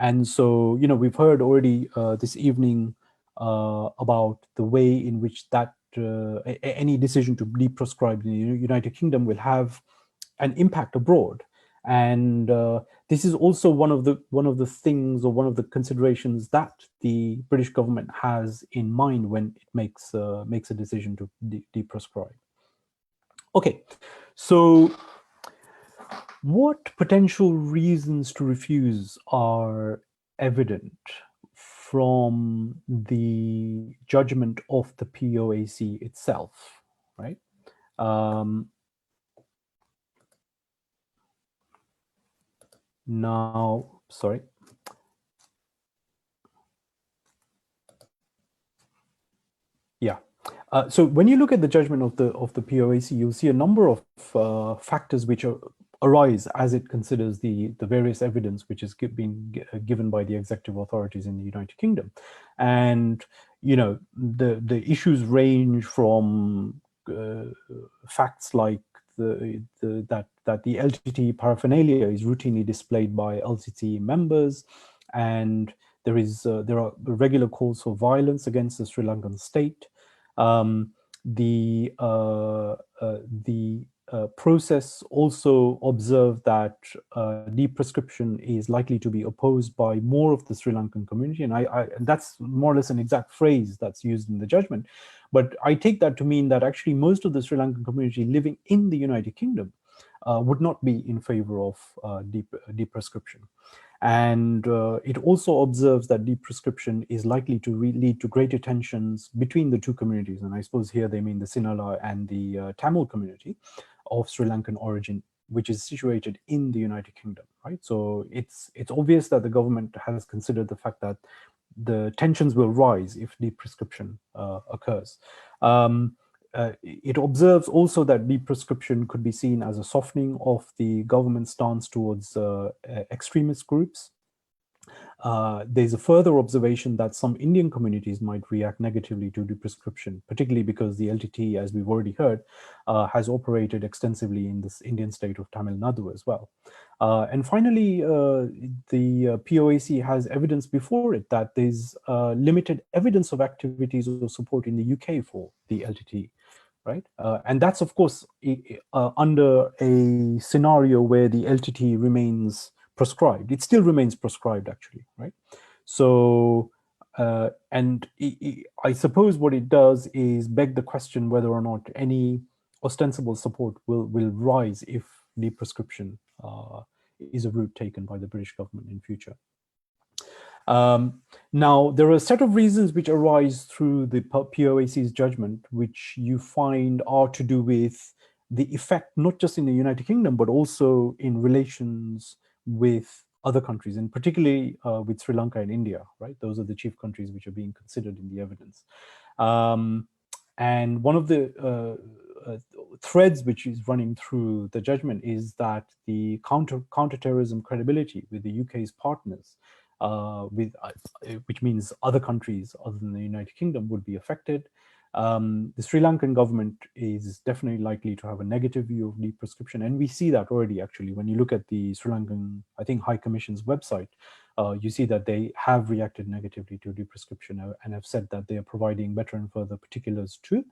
And so, you know, we've heard already this evening about the way in which that any decision to de-proscribe in the United Kingdom will have an impact abroad. And this is also one of the things, or one of the considerations that the British government has in mind when it makes a decision to de-proscribe. Okay, so what potential reasons to refuse are evident from the judgment of the POAC itself, right? Now, sorry. Yeah. So when you look at the judgment of the POAC, you'll see a number of factors which arise as it considers the various evidence which has been given by the executive authorities in the United Kingdom. And, you know, the issues range from facts like that the LTTE paraphernalia is routinely displayed by LTTE members, and there are regular calls for violence against the Sri Lankan state. The process also observed that de-proscription is likely to be opposed by more of the Sri Lankan community, and and that's more or less an exact phrase that's used in the judgment. But I take that to mean that actually most of the Sri Lankan community living in the United Kingdom would not be in favor of de-proscription. And it also observes that de-proscription is likely to lead to greater tensions between the two communities. And I suppose here they mean the Sinhala and the Tamil community of Sri Lankan origin, which is situated in the United Kingdom, right? So it's obvious that the government has considered the fact that the tensions will rise if de-proscription occurs. It observes also that de-proscription could be seen as a softening of the government stance towards extremist groups. There's a further observation that some Indian communities might react negatively to de-proscription, particularly because the LTTE, as we've already heard, has operated extensively in this Indian state of Tamil Nadu as well. And finally, the POAC has evidence before it that there's limited evidence of activities or support in the UK for the LTTE. Right, and that's of course under a scenario where the LTTE remains proscribed. It still remains proscribed, actually, right? So, and I suppose what it does is beg the question whether or not any ostensible support will rise if de-proscription is a route taken by the British government in future. Now, there are a set of reasons which arise through the POAC's judgment, which you find are to do with the effect, not just in the United Kingdom, but also in relations with other countries, and particularly with Sri Lanka and India, right? Those are the chief countries which are being considered in the evidence. And one of the threads which is running through the judgment is that the counterterrorism credibility with the UK's partners, which means other countries other than the United Kingdom, would be affected. The Sri Lankan government is definitely likely to have a negative view of de-proscription, and we see that already. Actually, when you look at the Sri Lankan, I think, High Commission's website, you see that they have reacted negatively to de-proscription and have said that they are providing better and further particulars to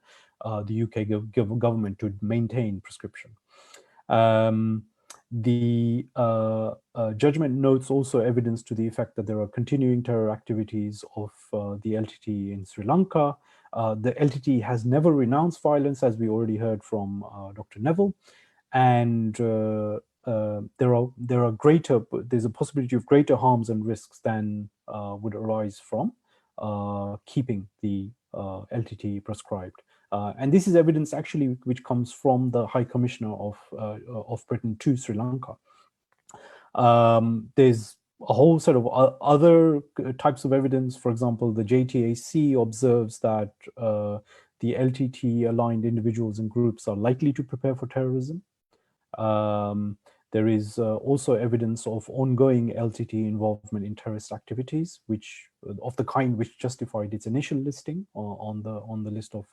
the UK government to maintain prescription. The judgment notes also evidence to the effect that there are continuing terror activities of the LTTE in Sri Lanka. The LTTE has never renounced violence, as we already heard from Dr. Neville, and there's a possibility of greater harms and risks than would arise from keeping the LTTE proscribed. And this is evidence actually which comes from the High Commissioner of Britain to Sri Lanka. There's a whole set of other types of evidence. For example, the JTAC observes that the LTTE aligned individuals and groups are likely to prepare for terrorism. There is also evidence of ongoing LTTE involvement in terrorist activities, which of the kind which justified its initial listing on the list of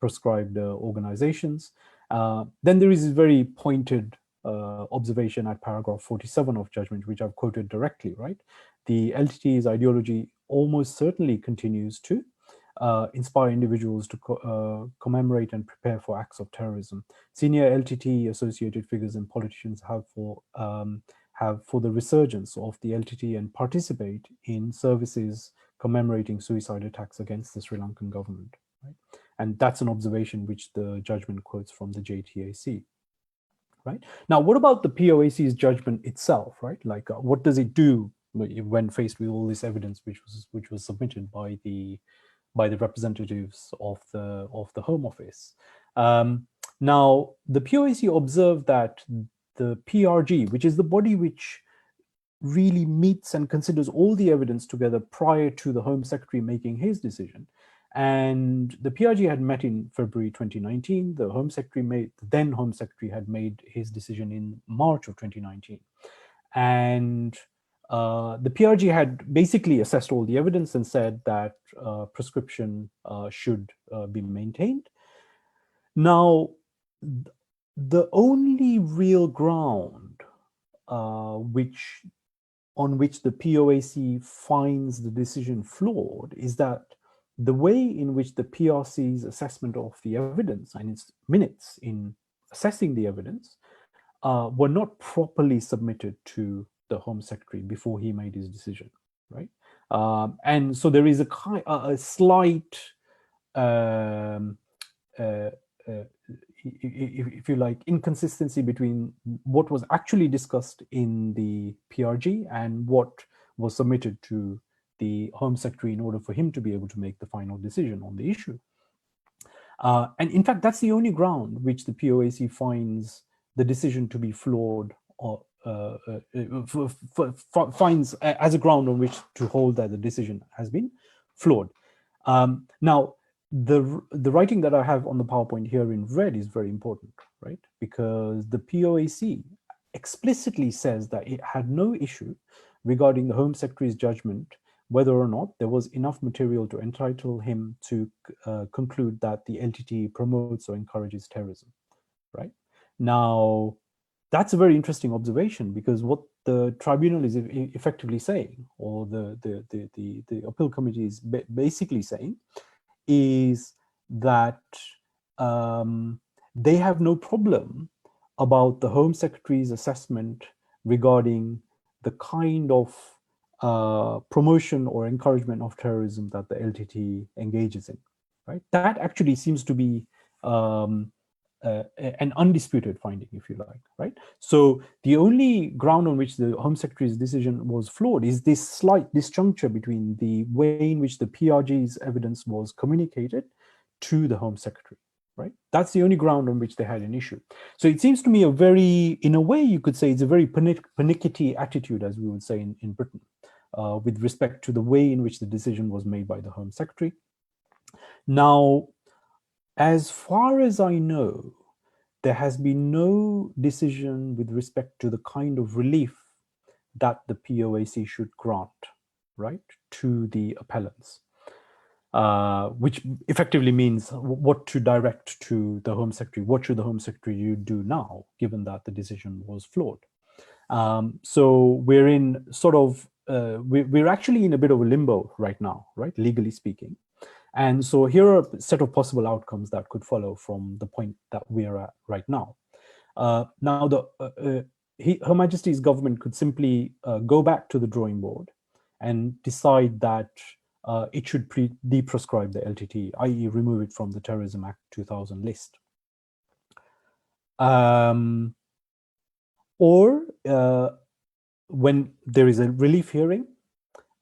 proscribed organizations. Then there is a very pointed observation at paragraph 47 of judgment, which I've quoted directly, right? The LTTE's ideology almost certainly continues to inspire individuals to commemorate and prepare for acts of terrorism. Senior LTTE associated figures and politicians have for the resurgence of the LTTE and participate in services commemorating suicide attacks against the Sri Lankan government. Right? And that's an observation which the judgment quotes from the JTAC. Right? Now, what about the POAC's judgment itself? Right? Like, what does it do when faced with all this evidence which was submitted by the representatives of the Home Office? Now, the POAC observed that the PRG, which is the body which really meets and considers all the evidence together prior to the Home Secretary making his decision, and the PRG had met in February 2019. The then Home Secretary had made his decision in March of 2019. And the PRG had basically assessed all the evidence and said that prescription should be maintained. Now, the only real ground on which the POAC finds the decision flawed is that the way in which the PRC's assessment of the evidence and its minutes in assessing the evidence were not properly submitted to the Home Secretary before he made his decision, right? And so there is a slight, if you like, inconsistency between what was actually discussed in the PRG and what was submitted to the Home Secretary in order for him to be able to make the final decision on the issue. And in fact, that's the only ground which the POAC finds the decision to be flawed, or finds as a ground on which to hold that the decision has been flawed. Now, the writing that I have on the PowerPoint here in red is very important, right? Because the POAC explicitly says that it had no issue regarding the Home Secretary's judgment whether or not there was enough material to entitle him to conclude that the LTTE promotes or encourages terrorism, right? Now, that's a very interesting observation, because what the tribunal is effectively saying, or the appeal committee is basically saying, is that they have no problem about the Home Secretary's assessment regarding the kind of promotion or encouragement of terrorism that the LTTE engages in, right? That actually seems to be an undisputed finding, if you like, right? So the only ground on which the Home Secretary's decision was flawed is this slight disjuncture between the way in which the PRG's evidence was communicated to the Home Secretary, right? That's the only ground on which they had an issue. So it seems to me in a way, you could say it's a very pernickety attitude, as we would say in Britain, with respect to the way in which the decision was made by the Home Secretary. Now, as far as I know, there has been no decision with respect to the kind of relief that the POAC should grant, right, to the appellants, which effectively means what to direct to the Home Secretary. What should the Home Secretary do now, given that the decision was flawed? So we're in sort of, we're actually in a bit of a limbo right now, right, legally speaking. And so here are a set of possible outcomes that could follow from the point that we are at right now. Now, Her Majesty's government could simply go back to the drawing board and decide that it should de-proscribe the LTTE, i.e. remove it from the Terrorism Act 2000 list. Or when there is a relief hearing,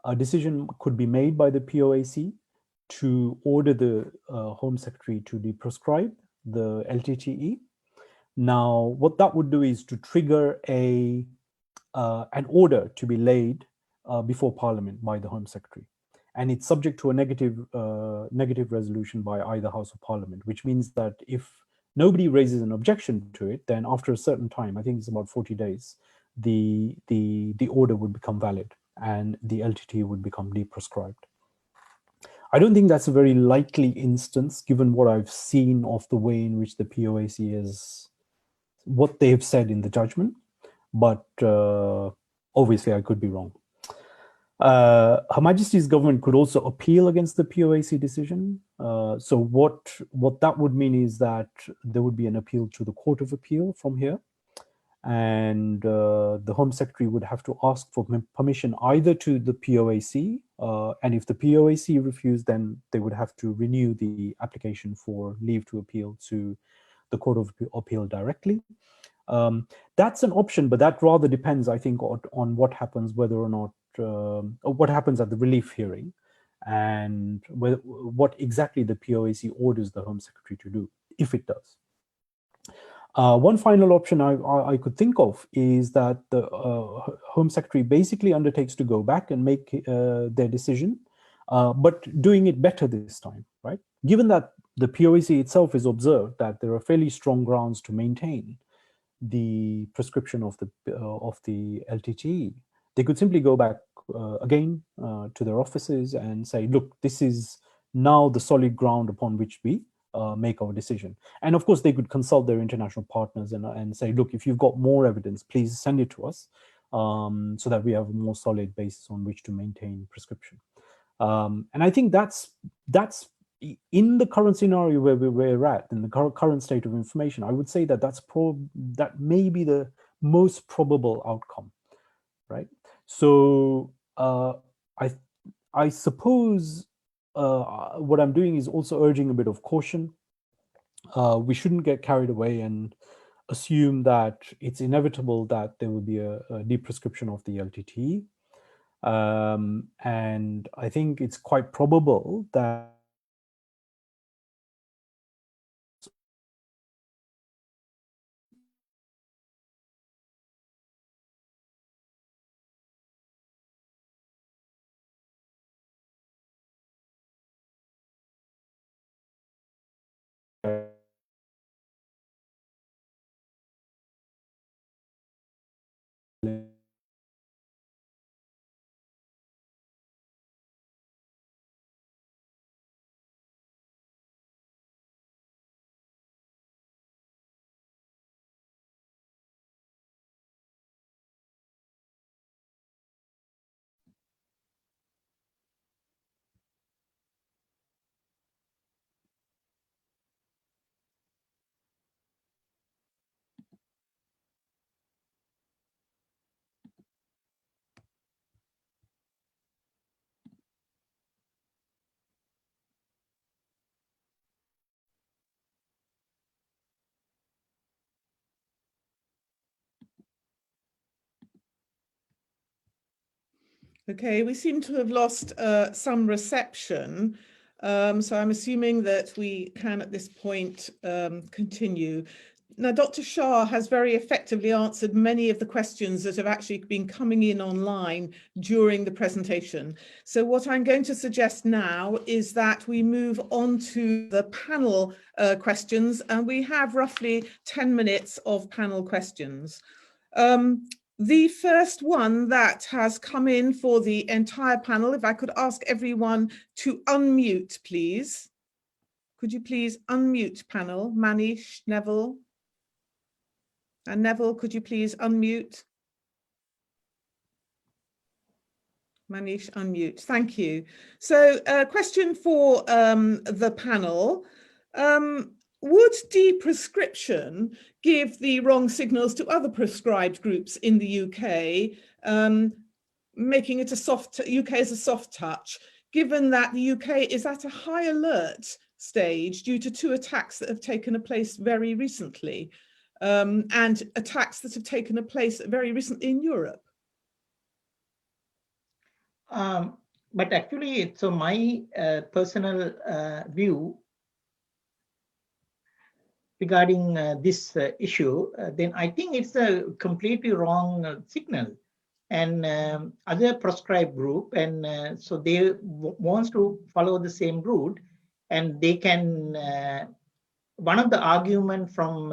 a decision could be made by the POAC to order the Home Secretary to de-proscribe the LTTE. Now, what that would do is to trigger an order to be laid before Parliament by the Home Secretary. And it's subject to a negative resolution by either House of Parliament, which means that if nobody raises an objection to it, then after a certain time, I think it's about 40 days, the order would become valid and the LTTE would become de-proscribed. I don't think that's a very likely instance, given what I've seen of the way in which the POAC is, what they have said in the judgment, but obviously I could be wrong. Her Majesty's government could also appeal against the POAC decision. So what that would mean is that there would be an appeal to the Court of Appeal from here. And the Home Secretary would have to ask for permission either to the POAC, and if the POAC refused, then they would have to renew the application for leave to appeal to the Court of Appeal directly. That's an option, but that rather depends, I think, on what happens, whether or not, what happens at the relief hearing, and what exactly the POAC orders the Home Secretary to do, if it does. One final option I could think of is that the Home Secretary basically undertakes to go back and make their decision, but doing it better this time, right? Given that the POAC itself is observed that there are fairly strong grounds to maintain the prescription of the LTTE, they could simply go back again to their offices and say, look, this is now the solid ground upon which we make our decision. And of course, they could consult their international partners and say, look, if you've got more evidence, please send it to us so that we have a more solid basis on which to maintain prescription. And I think that's in the current scenario where we're at, in the current state of information, I would say that that may be the most probable outcome, right? So I suppose what I'm doing is also urging a bit of caution. We shouldn't get carried away and assume that it's inevitable that there will be a de-proscription of the LTTE. And I think it's quite probable that Okay, we seem to have lost some reception. So I'm assuming that we can at this point continue. Now, Dr. Shah has very effectively answered many of the questions that have actually been coming in online during the presentation. So what I'm going to suggest now is that we move on to the panel questions, and we have roughly 10 minutes of panel questions. The first one that has come in for the entire panel, if I could ask everyone to unmute, please. Could you please unmute panel? Manish, Neville. And Neville, could you please unmute? Manish, unmute. Thank you. So a question for the panel. Would de-proscription give the wrong signals to other proscribed groups in the UK, making it a soft, UK as a soft touch, given that the UK is at a high alert stage due to 2 attacks that have taken place very recently? And attacks that have taken place very recently in Europe? But actually, so my personal view regarding this issue, then I think it's a completely wrong signal. And other proscribed group, and so they wants to follow the same route, and they can, one of the argument from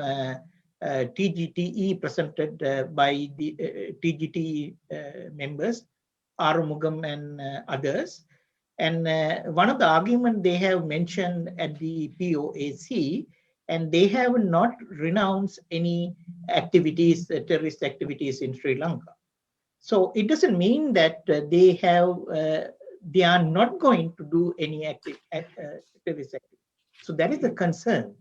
TGTE presented by the TGTE members, Arumugam and others. And one of the arguments they have mentioned at the POAC, and they have not renounced any activities, terrorist activities in Sri Lanka. So it doesn't mean that they are not going to do any terrorist activity. So that is the concern.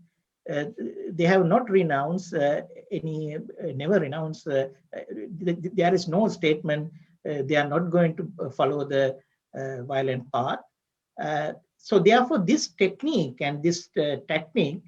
They have not renounced never renounced. There is no statement they are not going to follow the violent path. So therefore, this technique and this technique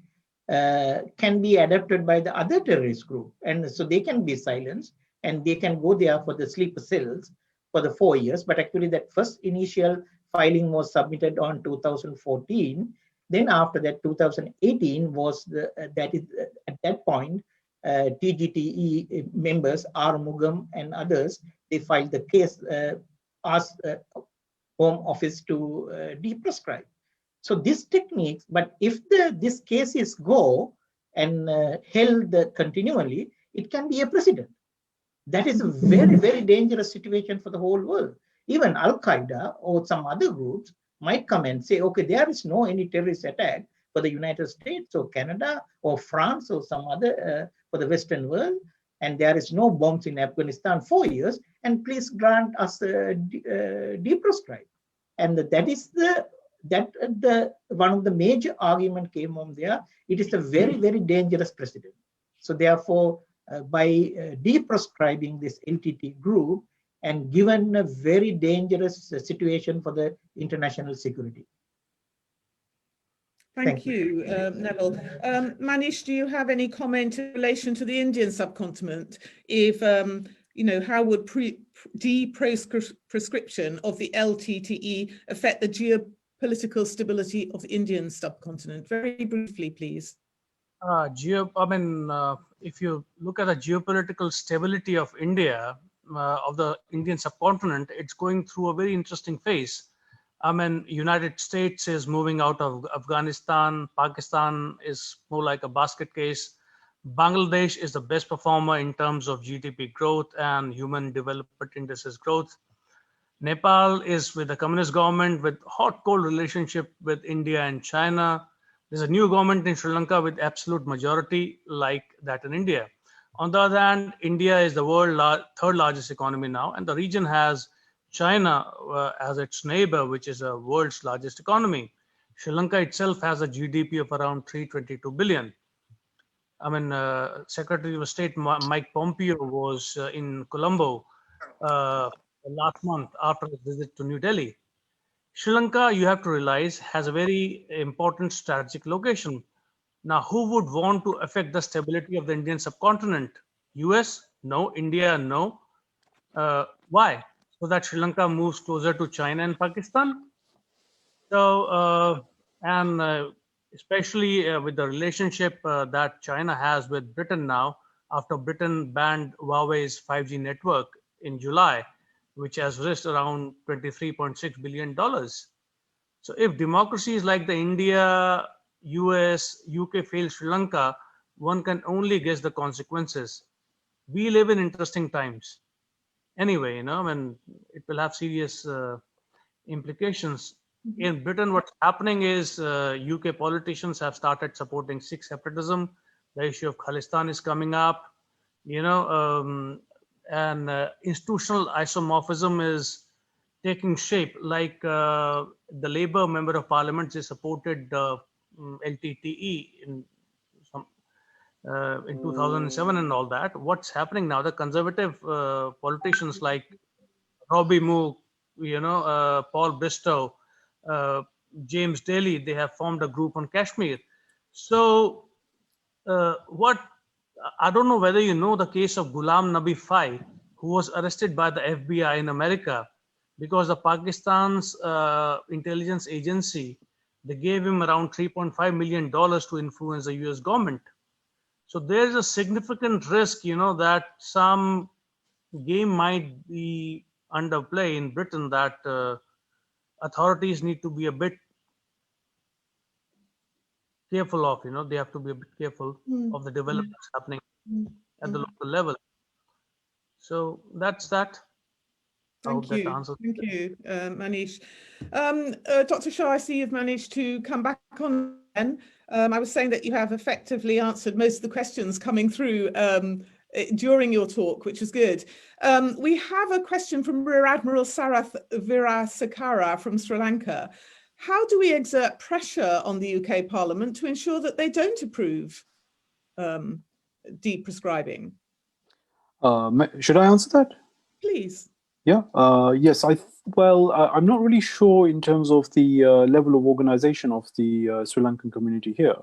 can be adapted by the other terrorist group, and so they can be silenced and they can go there for the sleeper cells for the 4 years. But actually, that first initial filing was submitted on 2014. Then after that, 2018 was at that point, TGTE members, Arumugam and others, they filed the case, asked Home Office to de-proscribe. So this technique, but if this cases go and held continually, it can be a precedent. That is a very, very dangerous situation for the whole world. Even Al-Qaeda or some other groups might come and say, okay, there is no any terrorist attack for the United States or Canada or France or some other for the Western world, and there is no bombs in Afghanistan 4 years, and please grant us de-proscribe. And that is one of the major argument came from there. It is a very, very dangerous precedent. So therefore, by de-proscribing this LTTE group, and given a very dangerous situation for the international security. Thank you, Neville. Manish, do you have any comment in relation to the Indian subcontinent? If, how would de-proscription of the LTTE affect the geopolitical stability of the Indian subcontinent? Very briefly, please. If you look at the geopolitical stability of India, of the Indian subcontinent, it's going through a very interesting phase. United States is moving out of Afghanistan. Pakistan is more like a basket case. Bangladesh is the best performer in terms of GDP growth and human development indices growth. Nepal is with the communist government with hot-cold relationship with India and China. There's a new government in Sri Lanka with absolute majority like that in India. On the other hand, India is the world's third largest economy now, and the region has China as its neighbor, which is the world's largest economy. Sri Lanka itself has a GDP of around 322 billion. Secretary of State Mike Pompeo was in Colombo last month after his visit to New Delhi. Sri Lanka, you have to realize, has a very important strategic location. Now, who would want to affect the stability of the Indian subcontinent? US? No. India? No. Why? So that Sri Lanka moves closer to China and Pakistan. So, especially with the relationship that China has with Britain now, after Britain banned Huawei's 5G network in July, which has risked around $23.6 billion. So if democracies like the India, US, UK fail Sri Lanka, one can only guess the consequences. We live in interesting times. Anyway, when it will have serious implications. In Britain, what's happening is UK politicians have started supporting Sikh separatism. The issue of Khalistan is coming up, and institutional isomorphism is taking shape. Like the Labour member of Parliament, they supported LTTE in 2007 and all that. What's happening now? The conservative politicians like Robbie Moore, Paul Bristow, James Daly, they have formed a group on Kashmir. So I don't know whether you know the case of Ghulam Nabi Fai, who was arrested by the FBI in America because the Pakistan's intelligence agency, they gave him around $3.5 million to influence the US government. So there's a significant risk, that some game might be underplay in Britain, that authorities need to be a bit careful of, they have to be a bit careful of the developments happening at the local level. So that's that. Thank you. Thank you, Manish. Dr. Shah, I see you've managed to come back on again. I was saying that you have effectively answered most of the questions coming through during your talk, which is good. We have a question from Rear Admiral Sarath Virasakara from Sri Lanka. How do we exert pressure on the UK Parliament to ensure that they don't approve de-proscribing? Should I answer that? Please. Yeah. Yes. I'm not really sure in terms of the level of organization of the Sri Lankan community here.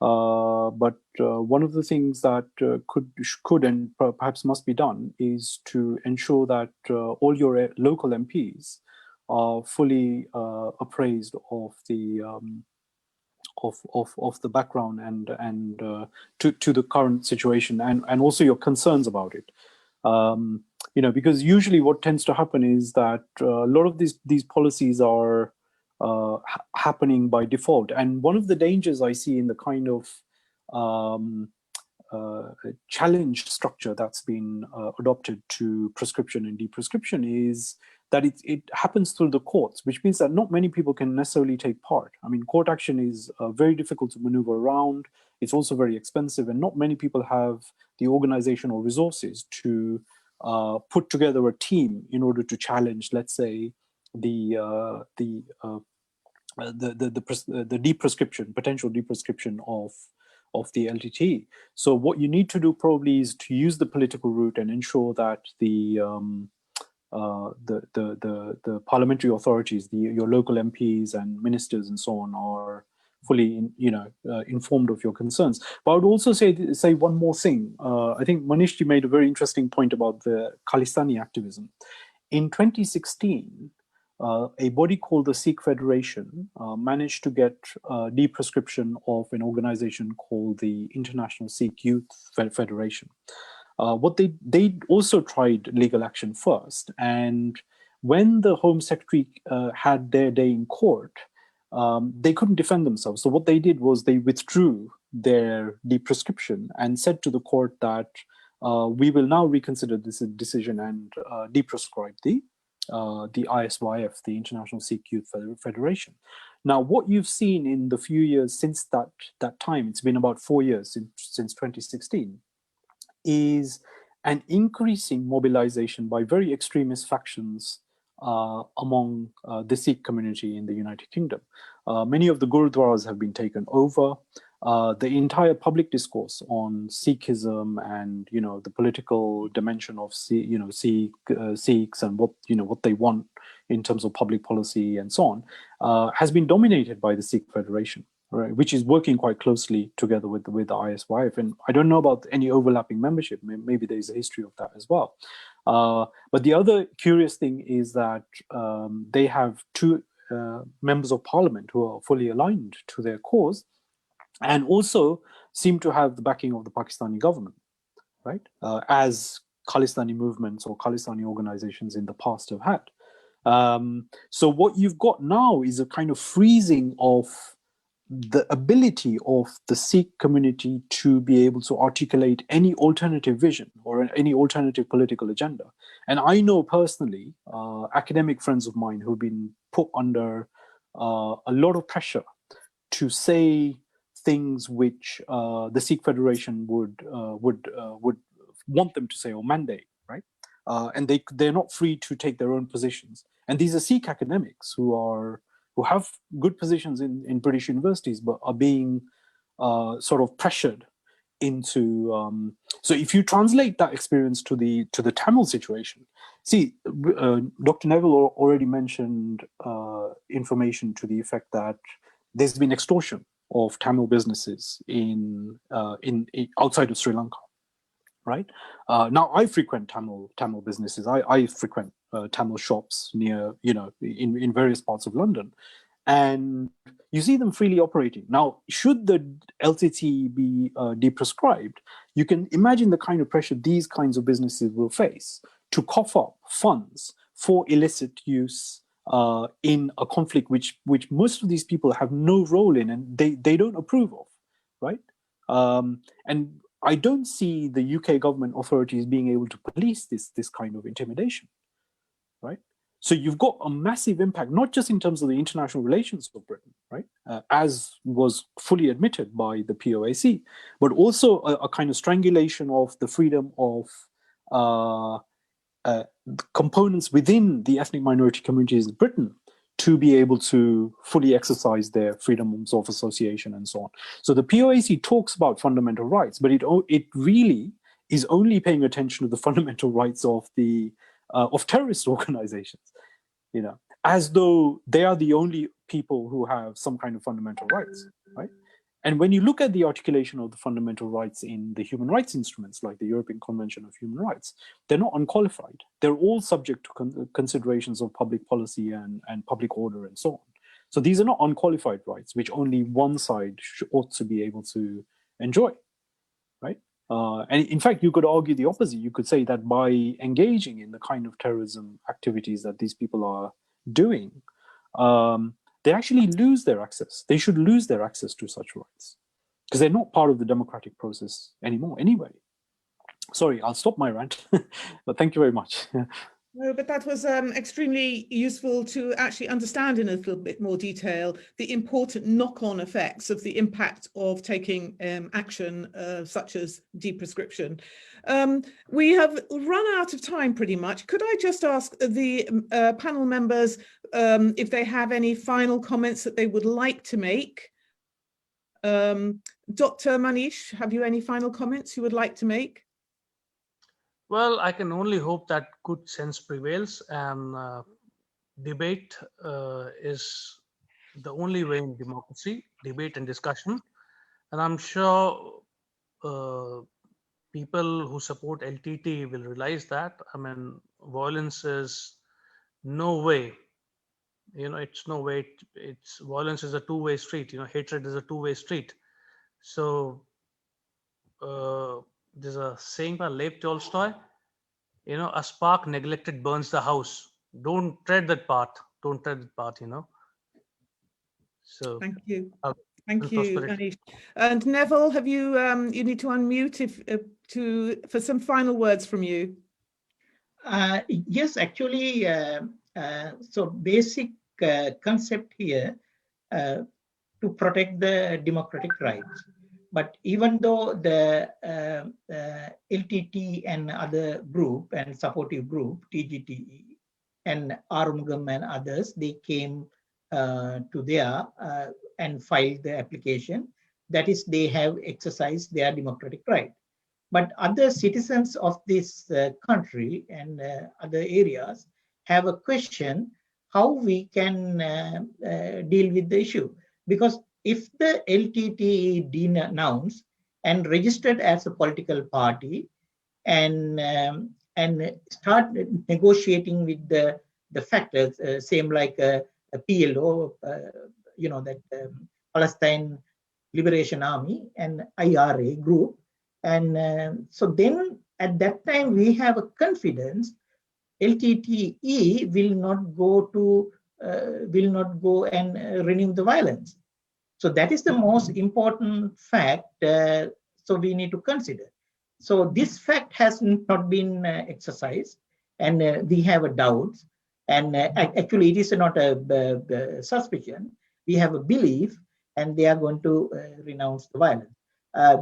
But one of the things that could and perhaps must be done is to ensure that all your local MPs are fully appraised of the of the background and to the current situation and also your concerns about it. Because usually what tends to happen is that a lot of these policies are happening by default. And one of the dangers I see in the kind of challenge structure that's been adopted to prescription and de-proscription is that it happens through the courts, which means that not many people can necessarily take part. I mean, court action is very difficult to maneuver around. It's also very expensive, and not many people have the organization or resources to put together a team in order to challenge, let's say, the de-proscription, potential de-proscription of the LTTE. So what you need to do probably is to use the political route and ensure that the parliamentary authorities, your local MPs and ministers and so on, are fully informed of your concerns. But I would also say one more thing. I think Manish, you made a very interesting point about the Khalistani activism. In 2016, a body called the Sikh Federation managed to get de-proscription of an organization called the International Sikh Youth Federation. What they also tried legal action first, and when the Home Secretary had their day in court, they couldn't defend themselves. So what they did was they withdrew their de-proscription and said to the court that we will now reconsider this decision and de-proscribe the ISYF, the International Sikh Youth Federation. Now, what you've seen in the few years since that time, it's been about 4 years since 2016, is an increasing mobilization by very extremist factions among the Sikh community in the United Kingdom. Many of the gurudwaras have been taken over. The entire public discourse on Sikhism and the political dimension of Sikhs and what they want in terms of public policy and so on has been dominated by the Sikh Federation, right, which is working quite closely together with the ISYF. And I don't know about any overlapping membership. Maybe there's a history of that as well. But the other curious thing is that they have two members of parliament who are fully aligned to their cause. and also seem to have the backing of the Pakistani government, right? As Khalistani movements or Khalistani organizations in the past have had. So what you've got now is a kind of freezing of the ability of the Sikh community to be able to articulate any alternative vision or any alternative political agenda. And I know personally academic friends of mine who've been put under a lot of pressure to say things which the Sikh Federation would want them to say or mandate, right? And they're not free to take their own positions. And these are Sikh academics who have good positions in British universities, but are being sort of pressured into. So if you translate that experience to the Tamil situation, see, Dr. Neville already mentioned information to the effect that there's been extortion of Tamil businesses in outside of Sri Lanka, right? Now I frequent Tamil businesses. I frequent Tamil shops near, in various parts of London, and you see them freely operating. Now, should the LTTE be de-proscribed, you can imagine the kind of pressure these kinds of businesses will face to cough up funds for illicit use in a conflict which most of these people have no role in and they don't approve of, right? And I don't see the UK government authorities being able to police this kind of intimidation, right? So you've got a massive impact, not just in terms of the international relations of Britain, right, as was fully admitted by the POAC, but also a kind of strangulation of the freedom of components within the ethnic minority communities in Britain to be able to fully exercise their freedoms of association and so on. So the POAC talks about fundamental rights, but it really is only paying attention to the fundamental rights of the of terrorist organizations, as though they are the only people who have some kind of fundamental rights, right? And when you look at the articulation of the fundamental rights in the human rights instruments, like the European Convention of Human Rights, they're not unqualified. They're all subject to considerations of public policy and public order and so on. So these are not unqualified rights, which only one side ought to be able to enjoy, right? And in fact, you could argue the opposite. You could say that by engaging in the kind of terrorism activities that these people are doing, they actually lose their access. They should lose their access to such rights because they're not part of the democratic process anymore anyway. Sorry, I'll stop my rant, but thank you very much. No, but that was extremely useful to actually understand in a little bit more detail the important knock-on effects of the impact of taking action such as de-proscription. We have run out of time pretty much. Could I just ask the panel members if they have any final comments that they would like to make? Dr. Manish, have you any final comments you would like to make? Well, I can only hope that good sense prevails, and debate is the only way in democracy, debate and discussion. And I'm sure people who support LTTE will realize that. I mean, violence is no way, it's no way, it's violence is a two-way street, hatred is a two-way street. So there's a saying by Lev Tolstoy, a spark neglected burns the house. Don't tread that path. Don't tread that path, So thank you. Thank you, Manish. And Neville, have you you need to unmute for some final words from you. Yes, actually, so basic concept here to protect the democratic rights. But even though the LTTE and other group and supportive group, TGTE and Arumugam and others, they came to there and filed the application. That is, they have exercised their democratic right. But other citizens of this country and other areas have a question how we can deal with the issue. Because if the LTTE denounced and registered as a political party and start negotiating with the factors, same like a PLO, that Palestine Liberation Army, an IRA group. And so then at that time, we have a confidence LTTE will not go and renew the violence. So that is the most important fact. So we need to consider. So this fact has not been exercised, and we have a doubt. And actually, it is not a suspicion. We have a belief, and they are going to renounce the violence.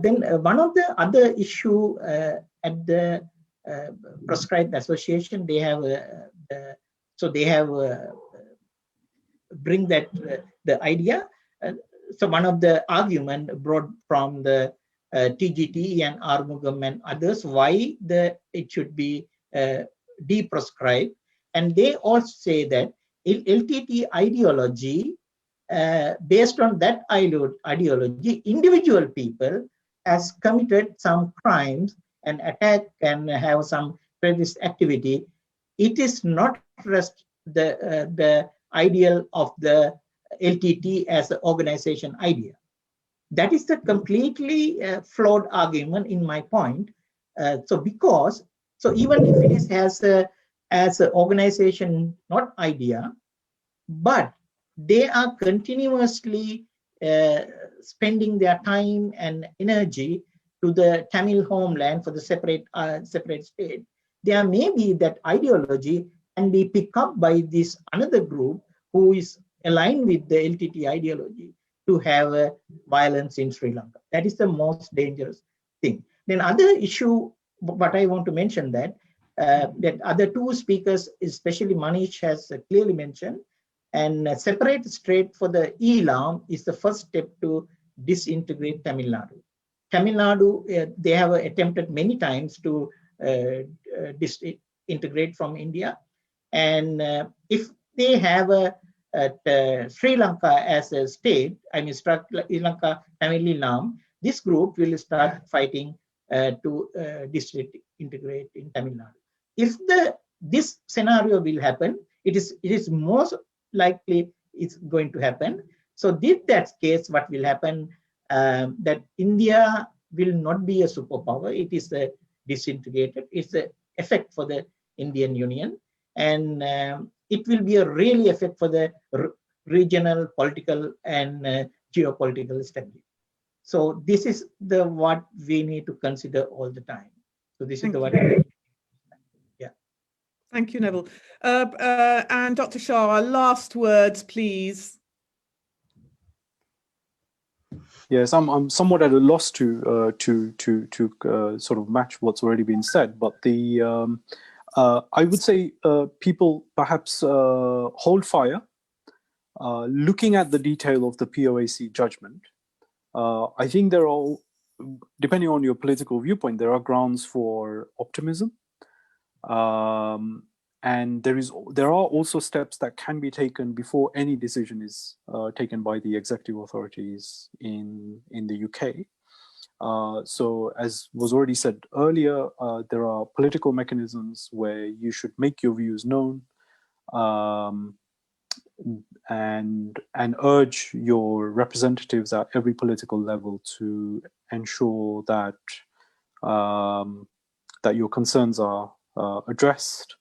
Then one of the other issue at the proscribed association, they have bring that the idea. So one of the argument brought from the TGTE and Armugam and others why it should be de-proscribed, and they also say that LTTE ideology, based on that ideology, individual people has committed some crimes and attack and have some terrorist activity. It is not just the ideal of the LTTE as an organization idea. That is the completely flawed argument in my point. So even if it is as an organization, not idea, but they are continuously spending their time and energy to the Tamil homeland for the separate state. There may be that ideology can be picked up by this another group who is aligned with the LTTE ideology to have violence in Sri Lanka. That is the most dangerous thing. Then other issue, what I want to mention that other two speakers, especially Manish, has clearly mentioned, and separate state for the Eelam is the first step to disintegrate Tamil Nadu. Tamil Nadu, they have attempted many times to disintegrate from India, and if they have Sri Lanka as a state, I mean Sri Lanka Tamil Eelam, this group will start fighting to disintegrate in Tamil Nadu. If this scenario will happen, it is most likely it's going to happen. So if that's case, what will happen? That India will not be a superpower. It is disintegrated. It's an effect for the Indian Union, and it will be a really effect for the regional, political, and geopolitical stability. So this is what we need to consider all the time. So this is what. Yeah. Thank you, Neville. And Dr. Shah, last words, please. Yes, I'm somewhat at a loss to sort of match what's already been said, but I would say people perhaps hold fire, looking at the detail of the POAC judgment. I think there are, depending on your political viewpoint, there are grounds for optimism, and there are also steps that can be taken before any decision is taken by the executive authorities in the UK. So as was already said earlier, there are political mechanisms where you should make your views known and urge your representatives at every political level to ensure that that your concerns are addressed,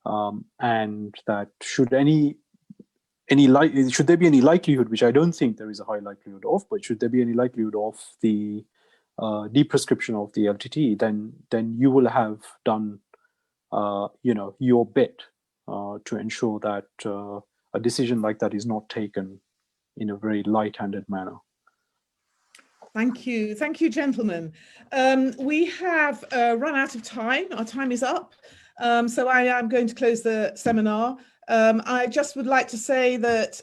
and that should there be any likelihood, which I don't think there is a high likelihood of, but should there be any likelihood of the de-proscription of the LTTE, then you will have done your bit to ensure that a decision like that is not taken in a very light-handed manner. Thank you, gentlemen. We have run out of time. Our time is up, so I am going to close the seminar. I just would like to say that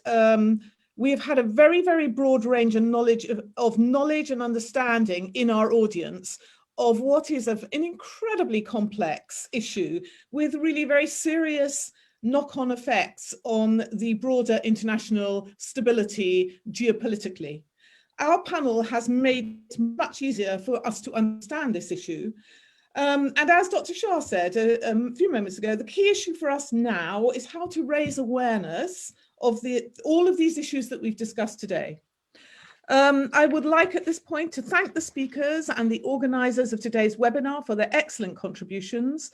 we have had a very, very broad range of knowledge and understanding in our audience of what is an incredibly complex issue with really very serious knock-on effects on the broader international stability geopolitically. Our panel has made it much easier for us to understand this issue. And as Dr. Shah said a few moments ago, the key issue for us now is how to raise awareness of all of these issues that we've discussed today. I would like at this point to thank the speakers and the organisers of today's webinar for their excellent contributions.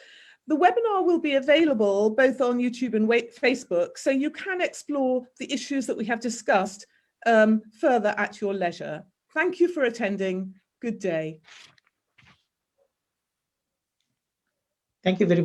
The webinar will be available both on YouTube and Facebook, so you can explore the issues that we have discussed further at your leisure. Thank you for attending. Good day. Thank you very much.